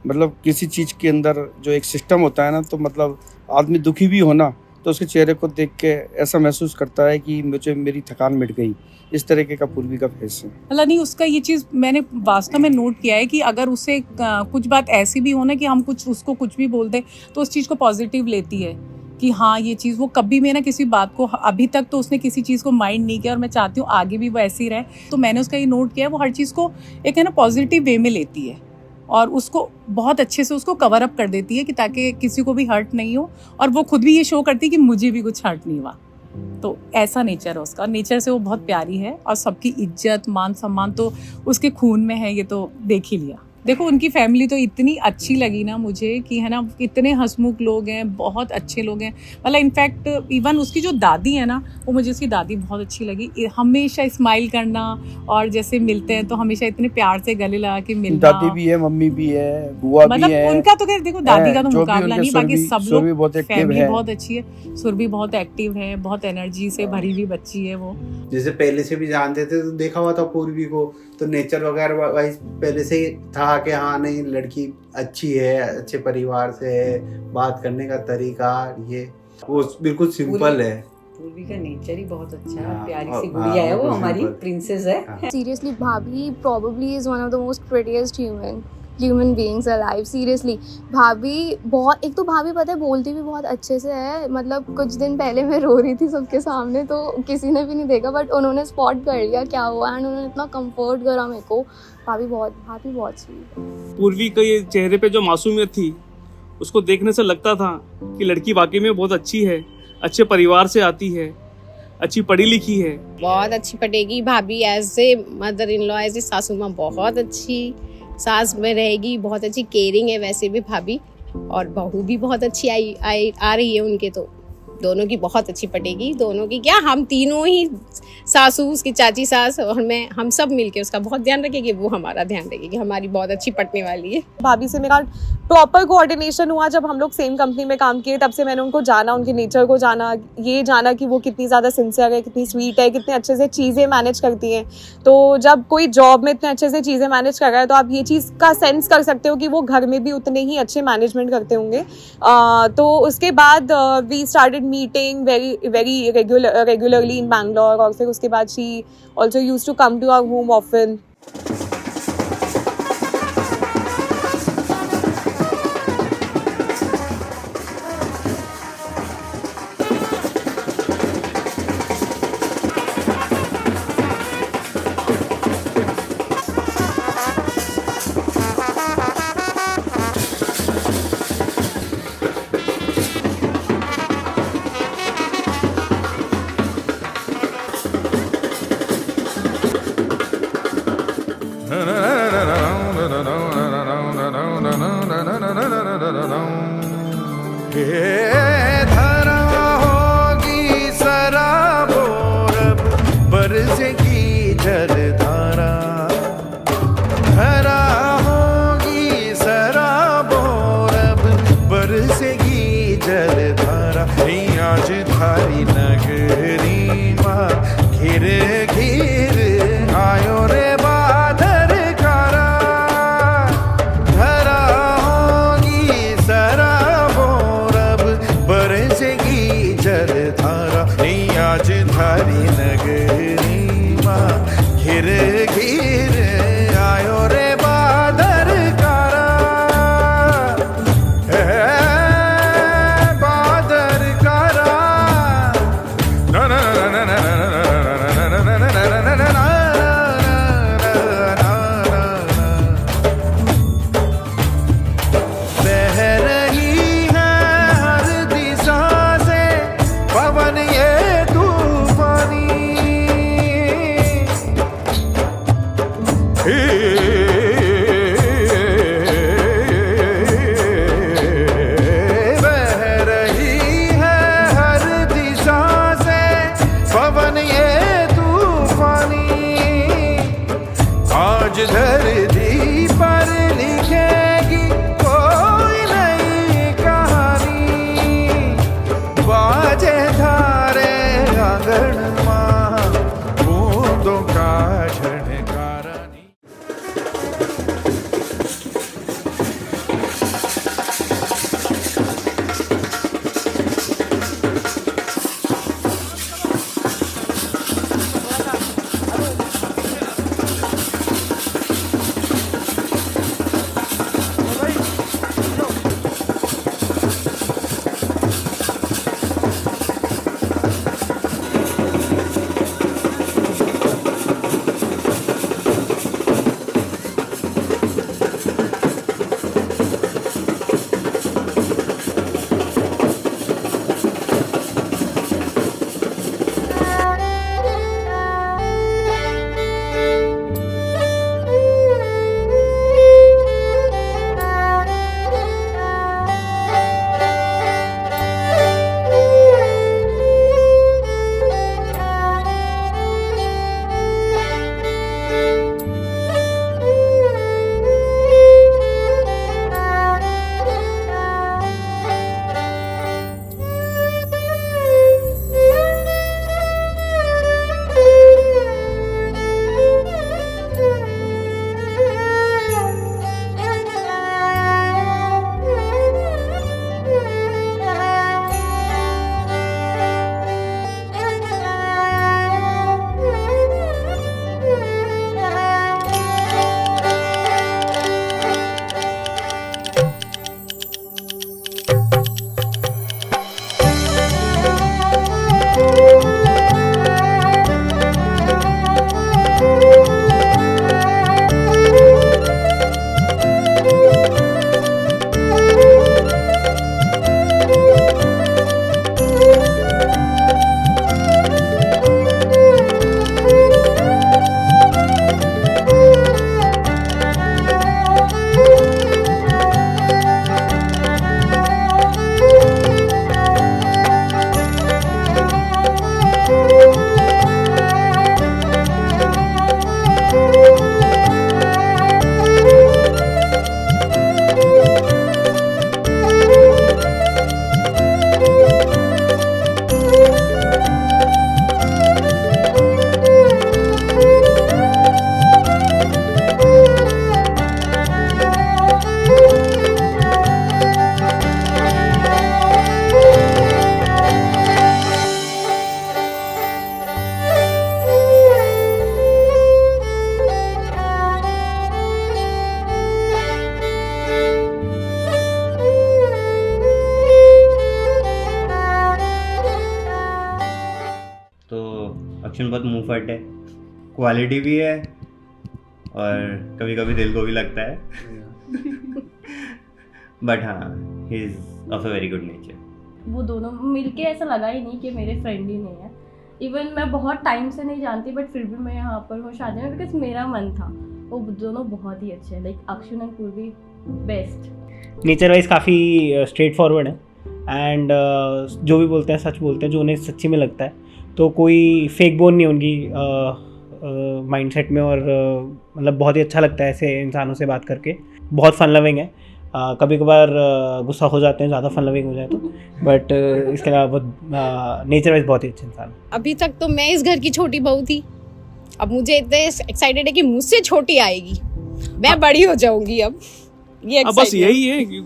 मतलब किसी चीज़ के अंदर जो एक सिस्टम होता है ना, तो मतलब आदमी दुखी भी हो ना तो उसके चेहरे को देख के ऐसा महसूस करता है कि मुझे मेरी थकान मिट गई। इस तरीके का पूर्वी का फेस है। मतलब नहीं, उसका ये चीज़ मैंने वास्तव में नोट किया है कि अगर उसे कुछ बात ऐसी भी हो ना कि हम उसको कुछ भी बोल दें तो उस चीज़ को पॉजिटिव लेती है कि हाँ ये चीज़, वो कभी भी ना किसी बात को, अभी तक तो उसने किसी चीज़ को माइंड नहीं किया और मैं चाहती हूँ आगे भी वो ऐसी रहे। तो मैंने उसका ये नोट किया है, वो हर चीज़ को एक है ना पॉजिटिव वे में लेती है और उसको बहुत अच्छे से उसको कवर अप कर देती है कि ताकि किसी को भी हर्ट नहीं हो, और वो खुद भी ये शो करती है कि मुझे भी कुछ हर्ट नहीं हुआ। तो ऐसा नेचर है उसका। नेचर से वो बहुत प्यारी है और सबकी इज्जत मान सम्मान तो उसके खून में है, ये तो देख ही लिया। देखो उनकी फैमिली तो इतनी अच्छी लगी ना मुझे कि है ना, इतने हंसमुख लोग हैं, बहुत अच्छे लोग हैं। मतलब इनफैक्ट इवन उसकी जो दादी है ना, वो मुझे उसकी दादी बहुत अच्छी लगी। हमेशा स्माइल करना और जैसे मिलते हैं तो हमेशा इतने प्यार से गले लगा के मिलना। दादी भी है, मम्मी भी है, बुआ भी है। उनका तो देखो दादी का तो मुकाबला नहीं, बाकी सब लोग फैमिली है। बहुत अच्छी है। सुर भी बहुत एक्टिव है, बहुत एनर्जी से भरी हुई बच्ची है वो। जैसे पहले से भी जानते थे तो देखा हुआ था पूर्वी को, तो नेचर वगैरह वाइज पहले से ही था कि हाँ नहीं लड़की अच्छी है, अच्छे परिवार से है, बात करने का तरीका ये वो बिल्कुल सिंपल है। पूर्वी का नेचर ही बहुत अच्छा है, प्यारी सी गुड़िया है, वो हमारी प्रिंसेस है। सीरियसली भाभी probably is one of the most prettiest human beings alive। Seriously भाभी बहुत, एक तो भाभी पता है बोलती भी बहुत अच्छे से है। मतलब कुछ दिन पहले मैं रो रही थी सबके सामने तो किसी ने भी नहीं देखा, बट उन्होंने स्पॉट कर लिया क्या हुआ एंड उन्होंने इतना कंफर्ट करा मेरे को। भाभी बहुत स्वीट है। पूर्वी के ये चेहरे पे जो मासूमियत थी उसको देखने से लगता था कि लड़की वाकई में बहुत अच्छी है, अच्छे परिवार से आती है, अच्छी पढ़ी लिखी है, बहुत अच्छी पटेगी भाभी। As a mother in law, as a सासू माँ बहुत अच्छी सास में रहेगी, बहुत अच्छी केयरिंग है वैसे भी भाभी, और बहू भी बहुत अच्छी आ रही है उनके, तो दोनों की बहुत अच्छी पटेगी। दोनों की क्या, हम तीनों ही सासू, उसकी चाची सास और मैं, हम सब मिलके उसका बहुत ध्यान रखेंगे, वो हमारा ध्यान रखेगी। हमारी बहुत अच्छी पटने वाली है। भाभी से मेरा प्रॉपर कोऑर्डिनेशन हुआ जब हम लोग सेम कंपनी में काम किए, तब से मैंने उनको जाना, उनके नेचर को जाना, ये जाना कि वो कितनी ज़्यादा सिंसियर है, कितनी स्वीट है, कितने अच्छे से चीज़ें मैनेज करती हैं। तो जब कोई जॉब में इतने अच्छे से चीज़ें मैनेज कर रहा है तो आप ये चीज़ का सेंस कर सकते हो कि वो घर में भी उतने ही अच्छे मैनेजमेंट करते होंगे। तो उसके बाद we started meeting very regularly in Bangalore, और फिर उसके बाद she also used to come to our home often. धरा होगी सराबोर बरसेगी जलधारा, धरा होगी सराबोर बरसेगी जलधारा। आज थारी नगरी माँ घिर घिर आयो रे बादर कारा, धरा अक्षुण बहुत मुंहफट है, क्वालिटी भी है और कभी कभी दिल को भी लगता है बट हाँ, he is of a very good nature. वो दोनों मिलके ऐसा लगा ही नहीं कि मेरे फ्रेंड ही नहीं है। इवन मैं बहुत टाइम से नहीं जानती बट फिर भी मैं यहाँ पर हूँ शादी में बिकॉज मेरा मन था। वो दोनों बहुत ही अच्छे हैं, लाइक अक्षुण एंड पूर्वी बेस्ट। नेचर वाइज काफ़ी स्ट्रेट फॉरवर्ड है एंड जो भी बोलते हैं सच बोलते हैं, जो उन्हें सच्ची में लगता है। तो कोई फेक बोन नहीं उनकी माइंडसेट में और मतलब बहुत ही अच्छा लगता है ऐसे इंसानों से बात करके। बहुत फन लविंग है, कभी कभार गुस्सा हो जाते हैं ज़्यादा फन लविंग हो जाए तो, बट इसके अलावा बहुत नेचर वाइज बहुत ही अच्छे इंसान। अभी तक तो मैं इस घर की छोटी बहू थी, अब मुझे इतने एक्साइटेड है कि मुझसे छोटी आएगी, मैं बड़ी हो जाऊंगी अब। ये बस यही है कि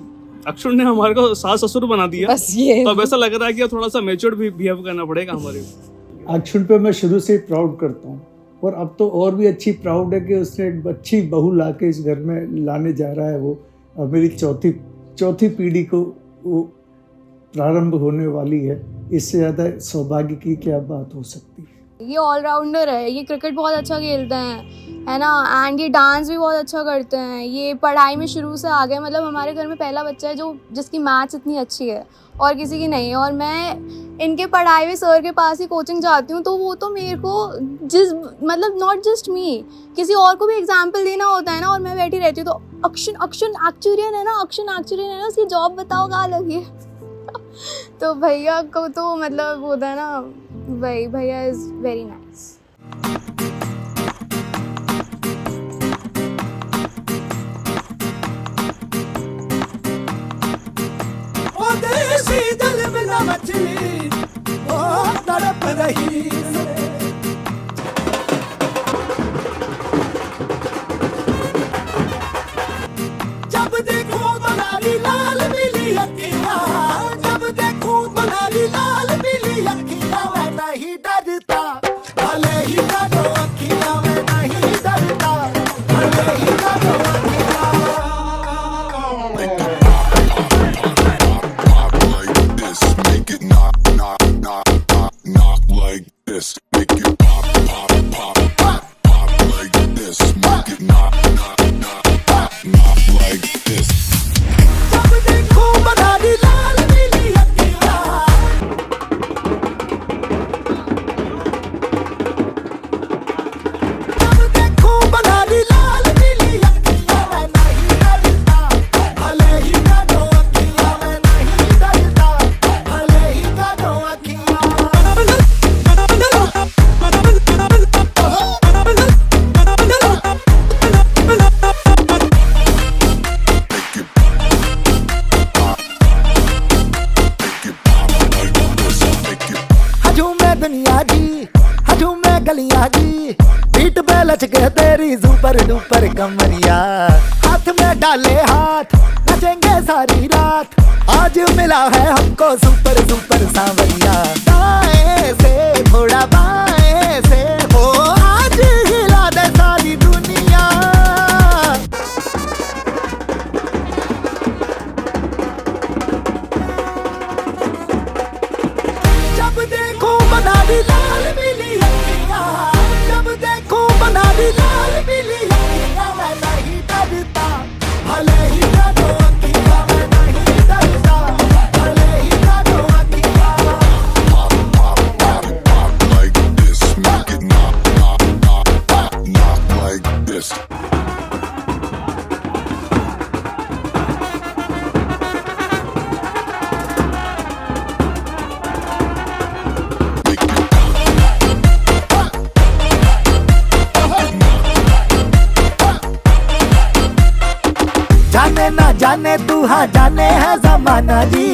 अक्षुण ने हमारे को सास ससुर बना दिया, बस ये तो अब ऐसा लग रहा है कि अब थोड़ा सा मैच्योर्ड भी बिहेव करना पड़ेगा हमारे। अक्षुण पे मैं शुरू से प्राउड करता हूँ और अब तो और भी अच्छी प्राउड है कि उसने एक अच्छी बहू ला के इस घर में लाने जा रहा है। वो अब मेरी चौथी पीढ़ी को वो प्रारंभ होने वाली है। इससे ज़्यादा सौभाग्य की क्या बात हो सकती है। ये ऑलराउंडर है, ये क्रिकेट बहुत अच्छा खेलते हैं, है ना, एंड ये डांस भी बहुत अच्छा करते हैं। ये पढ़ाई में शुरू से आगे, मतलब हमारे घर में पहला बच्चा है जिसकी मैथ्स इतनी अच्छी है और किसी की नहीं है। और मैं इनके पढ़ाई में सर के पास ही कोचिंग जाती हूँ, तो वो तो मेरे को मतलब नॉट जस्ट मी, किसी और को भी एग्जाम्पल देना होता है ना, और मैं बैठी रहती हूँ। तो अक्षुण एक्चुरियन है ना, उसकी जॉब बताओ कहाँ लगी है तो भैया को तो मतलब होता है ना, भैया इज वेरी नाइस। ओ देसी जल बिना मछली ओ तड़प रही जब देखो बनारी लाल पीली अखियां, जब देखो बनारी लाल पीली अखियां, मैं नहीं डरता भले ही डरो अखियां, मैं नहीं डरता भले ही डरो तेरी सुपर डुपर कमरिया, हाथ में डाले हाथ नचेंगे सारी रात, आज मिला है हमको सुपर सुपर सांवरिया। दाएं से थोड़ा बाएं से हो, आज हिला दे सारी दुनिया। जब देखो बना दी लाल पीली अखियां, जब देखो बना दी लाल पीली अखियां, मैं नहीं डरता भले ही डरो अखियां, मैं नहीं डरता भले ही डरो अखियां। Like this, make it knock like this. जाने ना जाने तू हाँ जाने है जमाना जी,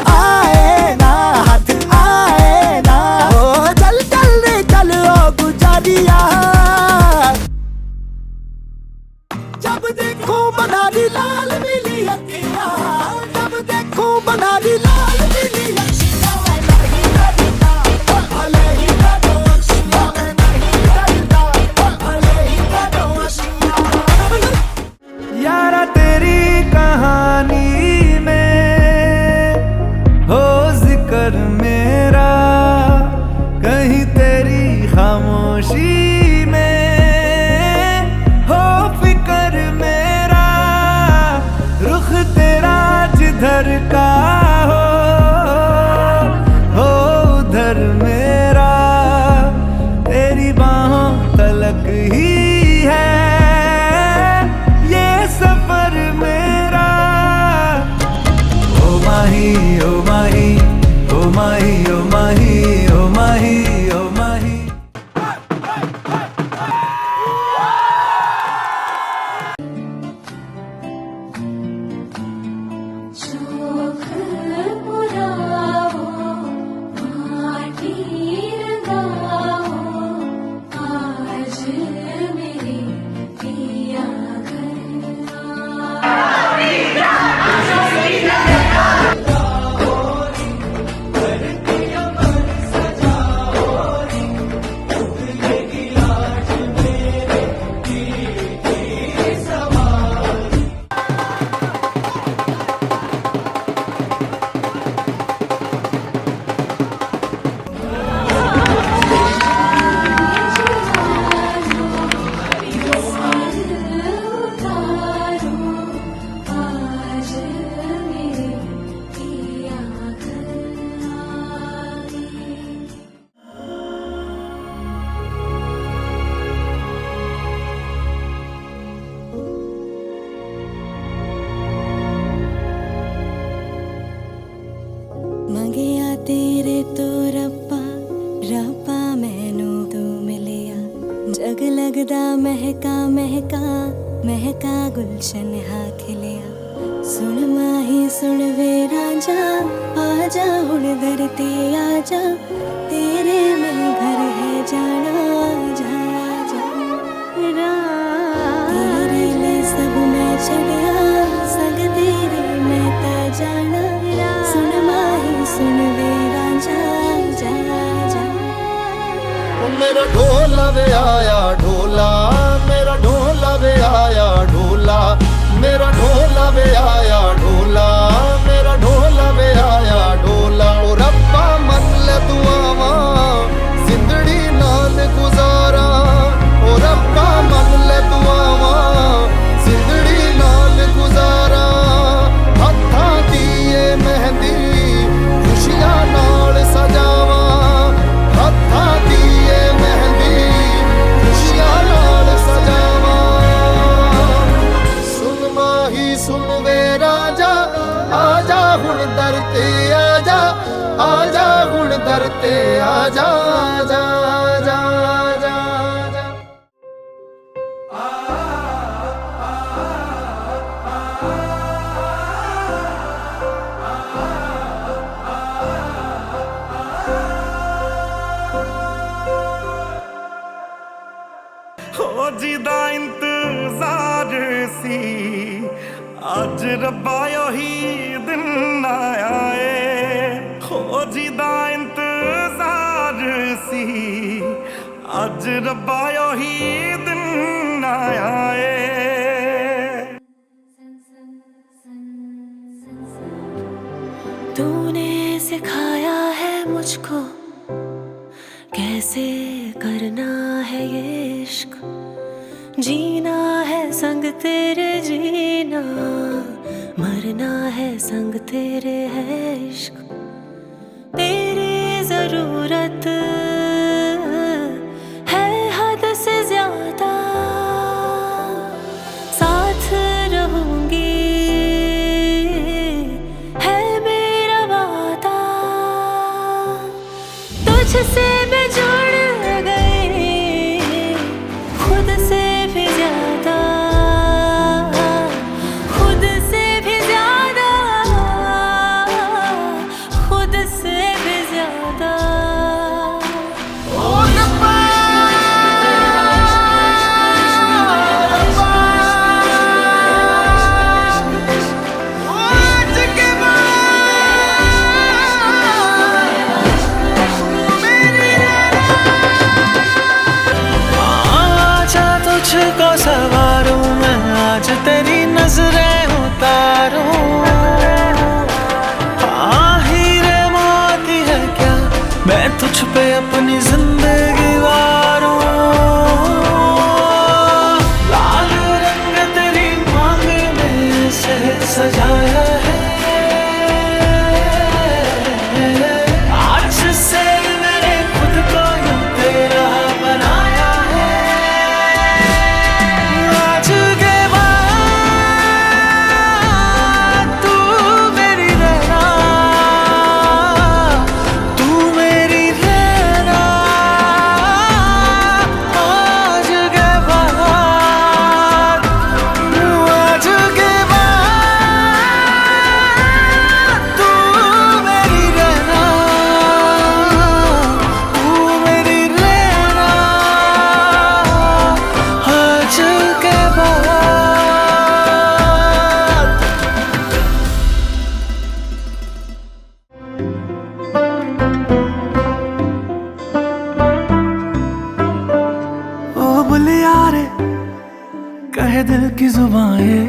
आए ना हाथ आए ना, ओ चल चल रे चल ओ गुजारिया। जब देखो बना दी लाल पीली अखियां, जब देखो बना दी लाल पीली अखियां, मैं नहीं डरता लगदा महका महका महका गुलशन हा खिलिया सुन माही सुन वे राजा आजा हुण दर ते आजा तेरे में घर है जाना जा जा तेरे लिए सब मैं छड़िया संग तेरे मैं ता जाना सुन माही सुन वे राजा जा जा मेरा ढोला वे आया ढोला मेरा ढोला वे आया ढोला मेरा ढोला वे आया ढोला मेरा ढोला वे आया ढोला ओ रब्बा मन ले दुआवा जिंदड़ी नाल गुजारा ओ रब्बा मन ले दुआवा जिंदड़ी नाल गुजारा हत्था दिए मेहंदी खुशियां नाल सजावा हत्था दिए मेहंदी खुशियां नाल सजावा सुन माही सुन वे राजा आजा हुण दर ते आजा हुण दर ते आजा जा जा जा जा हो जिदा इंतजार सी अज रब्बा ही दिन ना आए हो जिदा इंतजार सी अज रब्बा ही दिन ना आए तूने सिखाया है मुझको कैसे करना है ये इश्क जीना है संग तेरे जीना मरना है संग तेरे है इश्क तेरी जरूरत है हद से ज्यादा साथ रहूंगी है मेरा वादा तुझसे मैं जुड़ गई खुद से भी ज्यादा खुद से भी ज्यादा खुद से भी ज्यादा ओ रब्बा आज के आजा तुझको सवारूं मैं आज तेरी नजरें उतारूं हीरे मोती है क्या मैं तुझ पे अपनी जिंदगी वारूं लाल रंग तेरी मांग में से सजाया है आज से मैंने खुद को यूं तेरा बनाया है आज के बाद तू मेरी रहना तू मेरी रहना आज के बाद आज के बाद तू मेरी रहना तू मेरी रहना आज के बाद ओ बुलिया रे कहे दिल की जुबाएं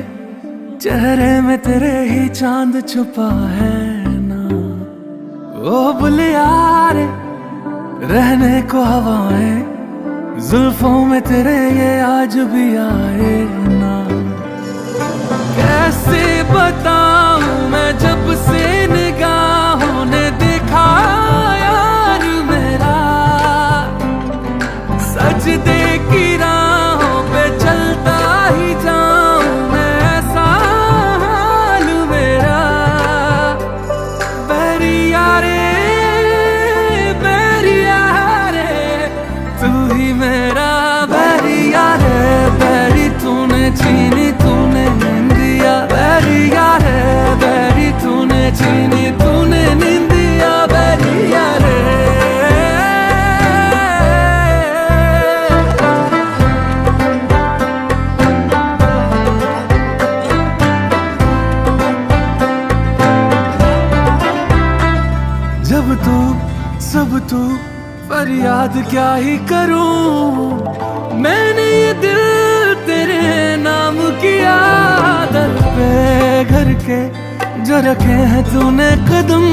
चेहरे में तेरे ही चांद छुपा है ना ओ बुलिया रे रहने को हवाएं जुल्फों में तेरे ये आज भी आए ना कैसे बताऊं मैं जब से निगाहों ने देखा यार मेरा सजदे की राहों पे चलता ही जाऊं मैं ऐसा हाल मेरा बैरिया रे तू ही मेरा बैरिया छीनी तूने निंदिया बैरिया रे बैरी तूने छीनी तूने निंदिया बैरिया रे जब तू सब तू फरियाद क्या ही करूं मैंने ये दिल तेरे नाम किया दर पे घर के जो रखे हैं तूने कदम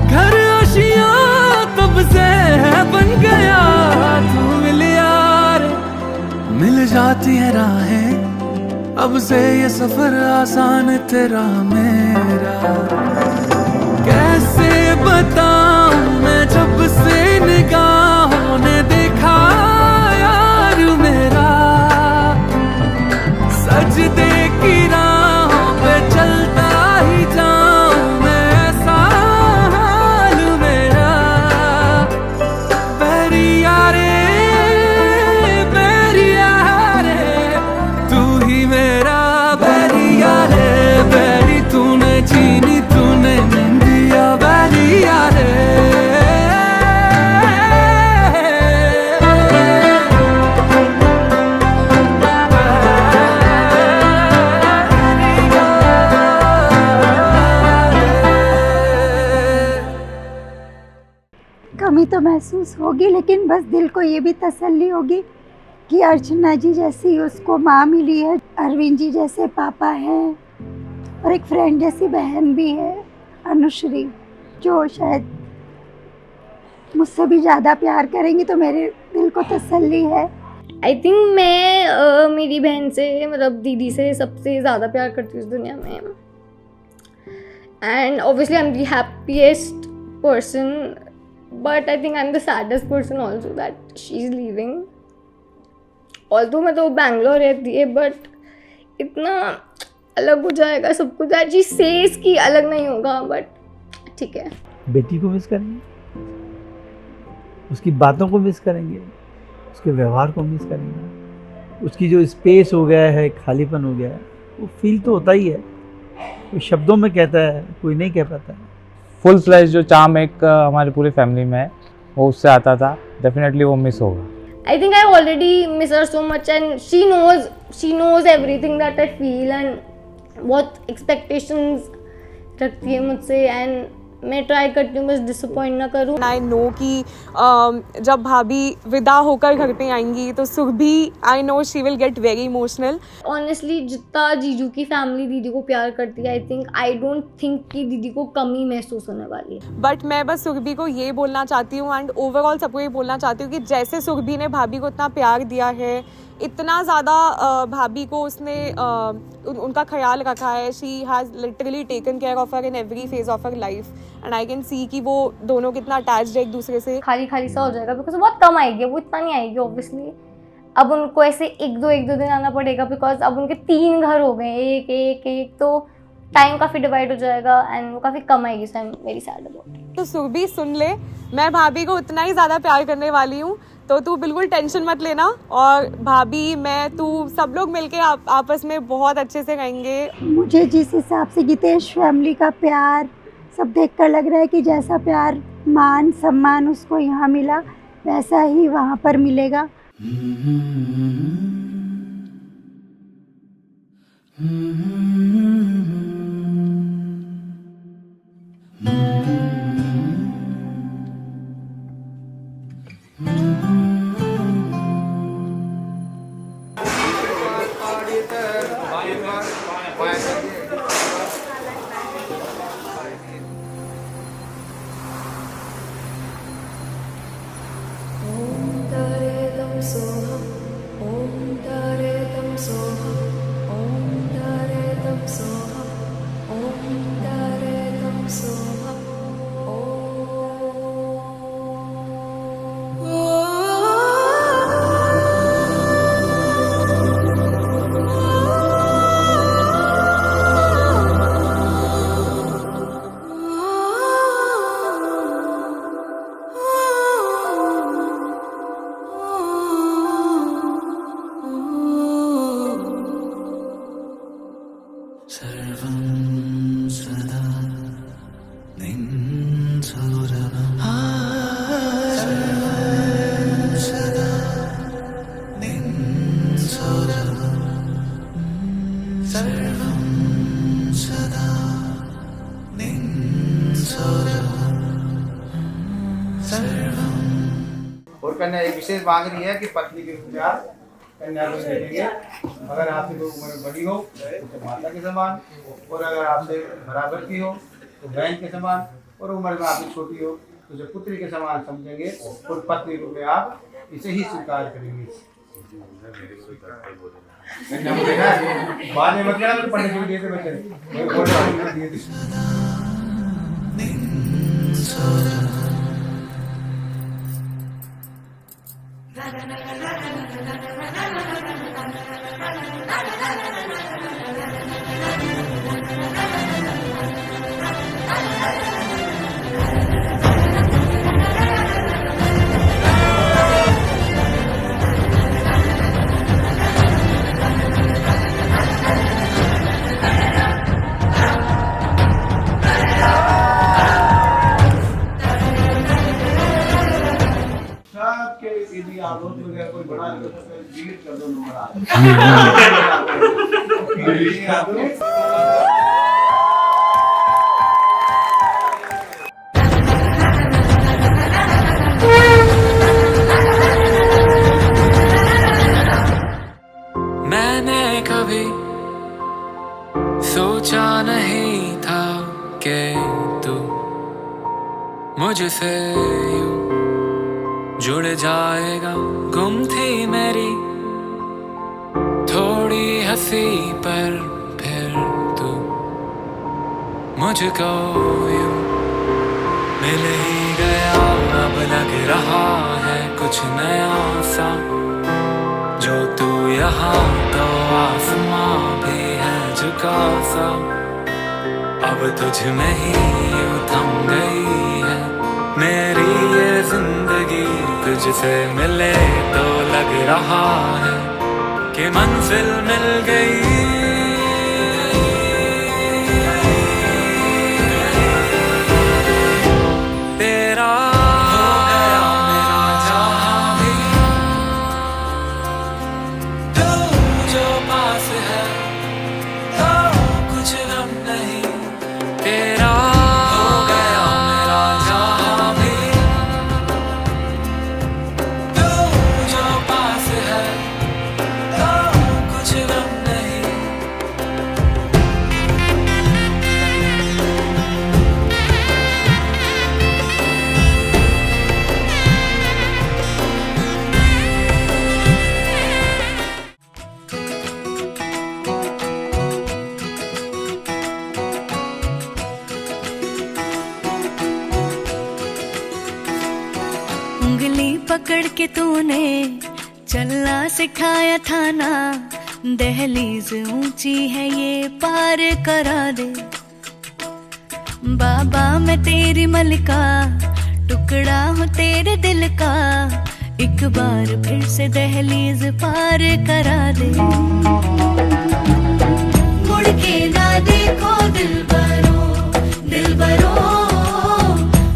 घर आशियां तब से बन गया तू मिल यार मिल जाती है राहें अब से ये सफर आसान तेरा मेरा कैसे बताऊं मैं जब से निगाहों ने देखा यार मेरा सजदे की राहों पे चलता ही जाऊं मैं ऐसा हाल मेरा बैरिया रे तू ही मेरा बैरिया रे बैरी तूने छीनी तूने निंदिया बैरिया रे कमी तो महसूस होगी लेकिन बस दिल को ये भी तसल्ली होगी कि अर्चना जी जैसी उसको माँ मिली है, अरविंद जी जैसे पापा हैं और एक फ्रेंड जैसी बहन भी है अनुश्री, जो शायद मुझसे भी ज़्यादा प्यार करेंगी, तो मेरे दिल को तसल्ली है। आई थिंक मैं मेरी बहन से मतलब दीदी से सबसे ज़्यादा प्यार करती हूँ इस दुनिया में। And obviously I am the happiest person, but I think I am the saddest person also that she is leaving. Although मैं तो बैंगलोर रहती है, बट इतना अलग हो जाएगा सब कुछ दैट शी सेज कि अलग नहीं होगा, बट ठीक है। बेटी को मिस करेंगे, उसकी बातों को मिस करेंगे, उसके व्यवहार को मिस करेंगे, उसकी जो स्पेस हो गया है, खालीपन हो गया है, वो फील तो होता ही है। कोई शब्दों में कहता है, कोई नहीं कह पाता है। फुल फ्लैश जो चार्म एक हमारे पूरे फैमिली में है वो उससे आता था, डेफिनेटली वो मिस होगा। I think I already miss her so much, and she knows everything that I feel and what expectations रखती है मुझसे, and मैं ट्राई करती हूँ बस डिसअपॉइंट ना करूँ। आई नो कि जब भाभी विदा होकर घर पे आएंगी तो Surabhi, I know she will get very emotional. Honestly जितना जीजू की फैमिली दीदी को प्यार करती है, आई डोंट थिंक कि दीदी को कमी महसूस होने वाली है। बट मैं बस सुरभि को ये बोलना चाहती हूँ एंड ओवरऑल सबको ये बोलना चाहती हूँ कि जैसे सुरभि ने भाभी को इतना प्यार दिया है, इतना ज़्यादा भाभी को उसने उनका ख्याल रखा है, she has literally taken care of her in every phase of her life, and I can see कि वो दोनों कितना अटैच्ड है एक दूसरे से। खाली खाली सा हो जाएगा बिकॉज बहुत कम आएगी, वो इतना नहीं आएगी ऑब्वियसली। अब उनको ऐसे एक दो दिन आना पड़ेगा बिकॉज अब उनके 3 घर हो गए, एक तो टाइम काफ़ी डिवाइड हो जाएगा एंड वो काफ़ी कम आएगी, so I am very sad about it. तो सुरभि सुन ले, मैं भाभी को उतना ही ज़्यादा प्यार करने वाली हूँ, तो तू बिल्कुल टेंशन मत लेना, और भाभी मैं तू सब लोग मिलके आपस में बहुत अच्छे से रहेंगे। मुझे जिस हिसाब से गीतेश फैमिली का प्यार सब देखकर लग रहा है कि जैसा प्यार मान सम्मान उसको यहाँ मिला वैसा ही वहाँ पर मिलेगा। विशेष मांग रही है कि पत्नी के रूप में आप कन्या को देखेंगे। अगर आपसे कोई उम्र में बड़ी हो तो माता के समान, और अगर आपसे बराबर की हो तो बहन के समान, और उम्र में आपसे छोटी हो तो उसे पुत्री के समान समझेंगे और पत्नी रूप में आप इसे ही स्वीकार करेंगे। बाद में मतलब पंडित जी दिए थे बच्चे कोई बड़ा कर दो मैंने कभी सोचा नहीं था कि तू मुझसे यूं जुड़ जाएगा। गुम थी मेरी थोड़ी हंसी पर फिर तू मुझको यूं मिल ही गया। अब लग रहा है कुछ नया सा, जो तू यहाँ तो आसमां भी है झुका सा। अब तुझ में ही यूं थम गई है मेरी ये जिंदगी। तुझसे मिले तो लग रहा है कि मंजिल मिल गई। तेरा हो गया मेरा जहां भी, तू जो पास है तो कुछ गम नहीं। तेरा पकड़ के तूने चलना सिखाया था ना। दहलीज ऊंची है ये पार करा दे। बाबा मैं तेरी मलिका, टुकड़ा हूँ तेरे दिल का। एक बार फिर से दहलीज पार करा दे। मुड़ के ना देखो दिलबरो, दिलबरो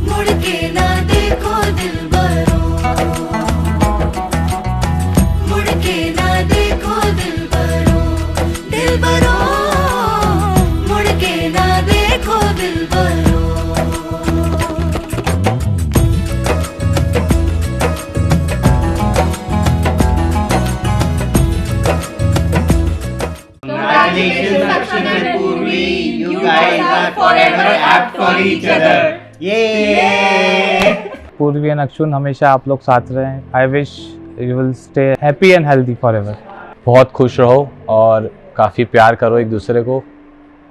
मुड़ के ना देखो दिलबरो। मुड़ के ना देखो दिलबरो, दिलबरो मुड़ के ना देखो Dilbaro. Congratulations, Akshan and Purvi. You guys are forever apt for each other. Yay! पूर्वी एंड अक्षुन हमेशा आप लोग साथ रहें। I wish you will stay happy and healthy for ever. बहुत खुश रहो और काफ़ी प्यार करो एक दूसरे को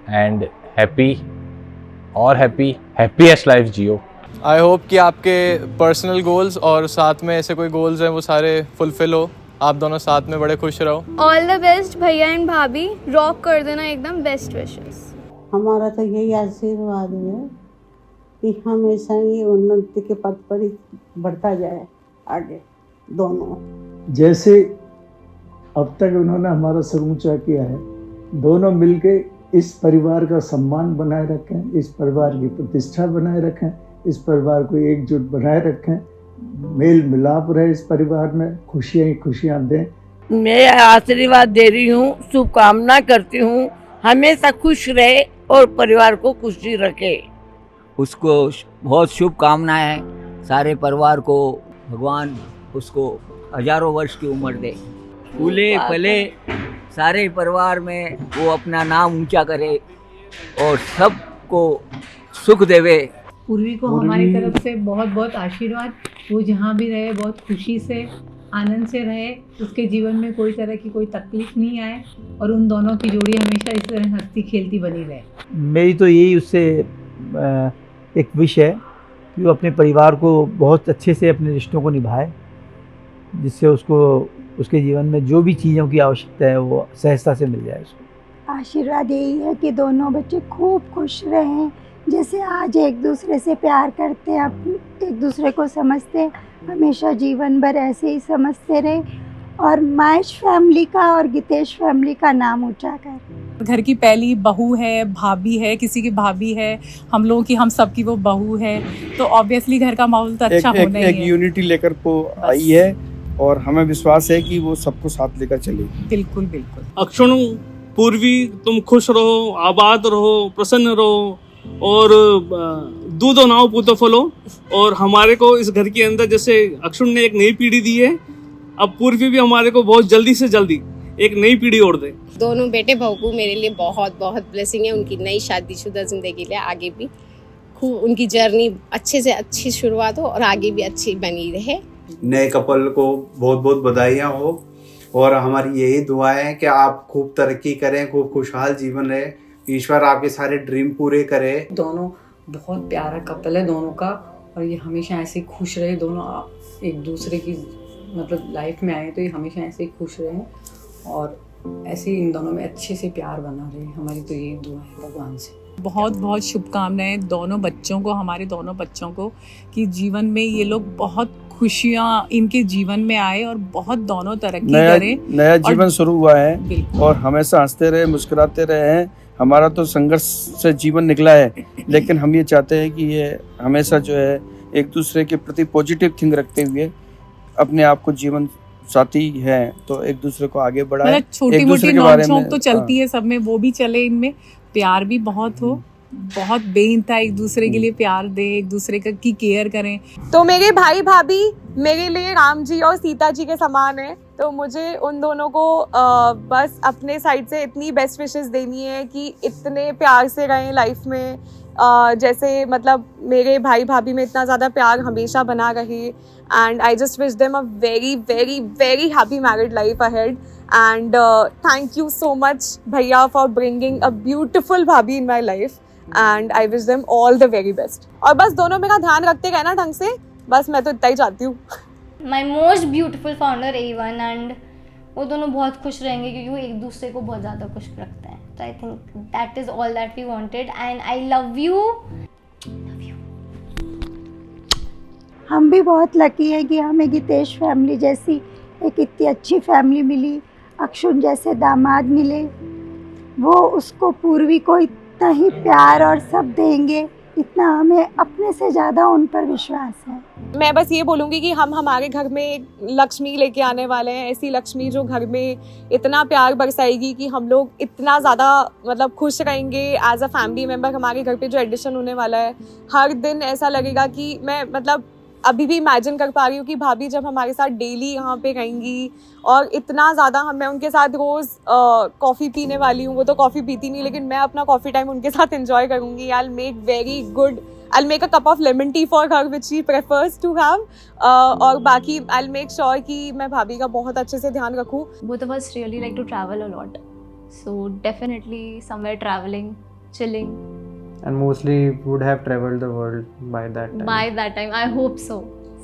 and happiest life Jio. I hope कि आपके पर्सनल गोल्स और साथ में ऐसे कोई गोल्स हैं वो सारे फुलफिल हो। आप दोनों साथ में बड़े खुश रहो। ऑल द बेस्ट भैया एंड भाभी, रॉक कर देना एकदम। Best wishes. हमारा तो यही आशीर्वाद है कि हमेशा ही उन्नति के पथ पर ही बढ़ता जाए आगे दोनों। जैसे अब तक उन्होंने हमारा सर ऊंचा किया है, दोनों मिलके इस परिवार का सम्मान बनाए रखें, इस परिवार की प्रतिष्ठा बनाए रखें, इस परिवार को एकजुट बनाए रखें, मेल मिलाप रहे इस परिवार में, खुशियाँ ही खुशियाँ दें। मैं आशीर्वाद दे रही हूँ, शुभकामना करती हूँ, हमेशा खुश रहे और परिवार को खुशी रखे। उसको बहुत शुभकामनाएं, सारे परिवार को भगवान उसको हजारों वर्ष की उम्र दे, फूले फले, सारे परिवार में वो अपना नाम ऊंचा करे और सबको सुख देवे। पूर्वी को हमारी तरफ से बहुत बहुत आशीर्वाद। वो जहाँ भी रहे बहुत खुशी से आनंद से रहे, उसके जीवन में कोई तरह की कोई तकलीफ नहीं आए और उन दोनों की जोड़ी हमेशा इस तरह हंसती खेलती बनी रहे। मेरी तो यही उससे एक विश है कि वो अपने परिवार को बहुत अच्छे से अपने रिश्तों को निभाए, जिससे उसको उसके जीवन में जो भी चीज़ों की आवश्यकता है वो सहजता से मिल जाए उसको। आशीर्वाद यही है कि दोनों बच्चे खूब खुश रहें, जैसे आज एक दूसरे से प्यार करते हैं, एक दूसरे को समझते हैं, हमेशा जीवन भर ऐसे ही समझते रहे और महेश फैमिली का और गीतेश फैमिली का नाम ऊंचा कर। घर की पहली बहू है, भाभी है, किसी की भाभी है, हम लोगों की, हम सबकी वो बहू है, तो ऑब्वियसली घर का माहौल तो अच्छा होना ही है। एक यूनिटी लेकर को आई है और हमें विश्वास है कि वो सबको साथ लेकर चलेगी। बिल्कुल बिल्कुल। अक्षुण, पूर्वी, तुम खुश रहो, आबाद रहो, प्रसन्न रहो और दूधो नाव पूतो फलो। और हमारे को इस घर के अंदर जैसे अक्षुण ने एक नई पीढ़ी दी है, अब पूर्वी भी हमारे को बहुत जल्दी से जल्दी एक नई पीढ़ी और दे। दोनों बेटे बहू को मेरे लिए बहुत बहुत ब्लेसिंग है, उनकी नई शादीशुदा जिंदगी के लिए आगे भी खूब उनकी जर्नी अच्छे से अच्छी शुरुआत हो और आगे भी अच्छी बनी रहे। नए कपल को बहुत बहुत बधाइयाँ हो और हमारी यही दुआ है कि आप खूब तरक्की करें, खूब खुशहाल जीवन रहे, ईश्वर आपके सारे ड्रीम पूरे करे। दोनों बहुत प्यारा कपल है दोनों का, और ये हमेशा ऐसे ही खुश रहे, दोनों एक दूसरे की मतलब लाइफ में आए तो ये हमेशा ऐसे ही खुश रहे और ऐसे ही इन दोनों में अच्छे से प्यार बना रहे। हमारी तो यही दुआ है भगवान से। बहुत बहुत शुभकामनाएं दोनों बच्चों को, हमारे दोनों बच्चों को, कि जीवन में ये लोग बहुत खुशियाँ इनके जीवन में आए और बहुत दोनों तरक्की करें। नया जीवन शुरू हुआ है और हमेशा हंसते रहे, मुस्कुराते रहे हैं। हमारा तो संघर्ष से जीवन निकला है, लेकिन हम ये चाहते हैं कि ये हमेशा जो है एक दूसरे के प्रति पॉजिटिव थिंक रखते हुए अपने आप को जीवन साथी है तो एक दूसरे को आगे बढ़ाए। मतलब छोटी मोटी नोक-झोंक तो चलती है सब में, वो भी चले, इनमें प्यार भी बहुत हो, बहुत बेइंतहा एक दूसरे के लिए प्यार दे, एक दूसरे की केयर करें। तो मेरे भाई भाभी मेरे लिए राम जी और सीता जी के समान है, तो मुझे उन दोनों को बस अपने साइड से इतनी बेस्ट विशेस देनी है कि इतने प्यार से रहें लाइफ में, जैसे मतलब मेरे भाई भाभी में इतना ज़्यादा प्यार हमेशा बना रहे। And I just wish them a very very very happy married life ahead. And thank you so much भैया फॉर ब्रिंगिंग अ ब्यूटिफुल भाभी in my life and I wish them all the very best. और बस दोनों मेरा ध्यान रखते रहना ढंग से, बस मैं तो इतना ही चाहती हूँ। My most beautiful founder A1 and वो दोनों बहुत खुश रहेंगे क्योंकि वो एक दूसरे को बहुत ज़्यादा खुश रखते हैं। तो I think that is all that we wanted and I love you. हम भी बहुत लकी हैं कि हमें गीतेश फैमिली जैसी एक इतनी अच्छी फैमिली मिली, अक्षुण जैसे दामाद मिले, वो उसको पूर्वी को इतना ही प्यार और सब देंगे, इतना हमें अपने से ज़्यादा उन पर विश्वास है। मैं बस ये बोलूँगी कि हम हमारे घर में लक्ष्मी लेके आने वाले हैं, ऐसी लक्ष्मी जो घर में इतना प्यार बरसाएगी कि हम लोग इतना ज़्यादा मतलब खुश रहेंगे एज अ फैमिली मेम्बर। हमारे घर पे जो एडिशन होने वाला है, हर दिन ऐसा लगेगा कि मैं मतलब अभी भी इमेजिन कर पा रही हूँ कि भाभी जब हमारे साथ डेली यहाँ पे रहेंगी और इतना ज़्यादा मैं उनके साथ रोज़ कॉफ़ी पीने वाली हूँ। वो तो कॉफ़ी पीती नहीं, लेकिन मैं अपना कॉफ़ी टाइम उनके साथ एंजॉय करूँगी। I'll make a cup of lemon tea for her which she prefers to have और बाकी I'll make sure कि मैं भाभी का बहुत अच्छे से ध्यान रखूँ। Both of us really like to travel a lot, so definitely somewhere traveling, chilling. And mostly would have traveled the world by that time. By that time, I hope so.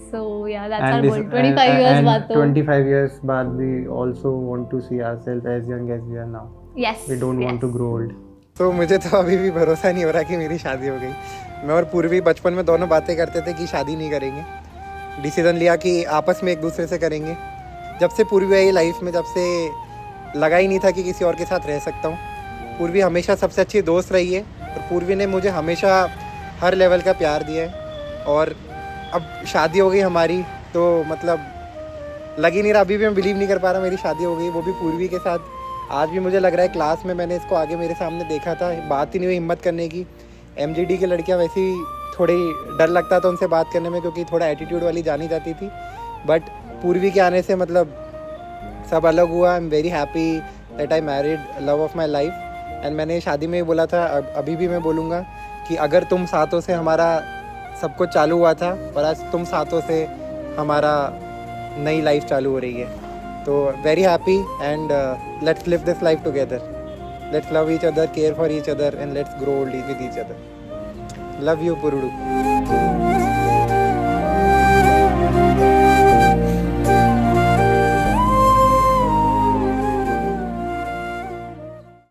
So yeah, that's our goal. 25 years बाद तो. 25 years बाद we also want to see ourselves as young as we are now. Yes. We don't want to grow old. तो मुझे तो अभी भी भरोसा नहीं हो रहा कि मेरी शादी हो गई। मैं और पूर्वी बचपन में दोनों बातें करते थे कि शादी नहीं करेंगे। डिसीजन लिया कि आपस में एक दूसरे से करेंगे। जब से पूर्वी आई लाइफ में, जब से लगा ही नहीं था कि किसी और के साथ रह सकता हूँ। पूर्वी हमेशा सबसे अच्छी दोस्त रही है और पूर्वी ने मुझे हमेशा हर लेवल का प्यार दिया है। और अब शादी हो गई हमारी, तो मतलब लग ही नहीं रहा, अभी भी मैं बिलीव नहीं कर पा रहा मेरी शादी हो गई, वो भी पूर्वी के साथ। आज भी मुझे लग रहा है क्लास में मैंने इसको आगे मेरे सामने देखा था, बात ही नहीं हुई हिम्मत करने की। MGD की लड़कियां वैसे ही थोड़ी डर लगता था उनसे बात करने में, क्योंकि थोड़ा एटीट्यूड वाली जानी जाती थी। बट पूर्वी के आने से मतलब सब अलग हुआ। आई am very happy that I married love of my life. And मैंने शादी में बोला था, अभी भी मैं बोलूँगा कि अगर तुम साथों से हमारा सब कुछ चालू हुआ था और आज तुम साथों से हमारा नई लाइफ चालू हो रही है, तो very happy and let's live this life together. Let's love each other, care for each other and let's grow old with each other. Love you पुरुडू।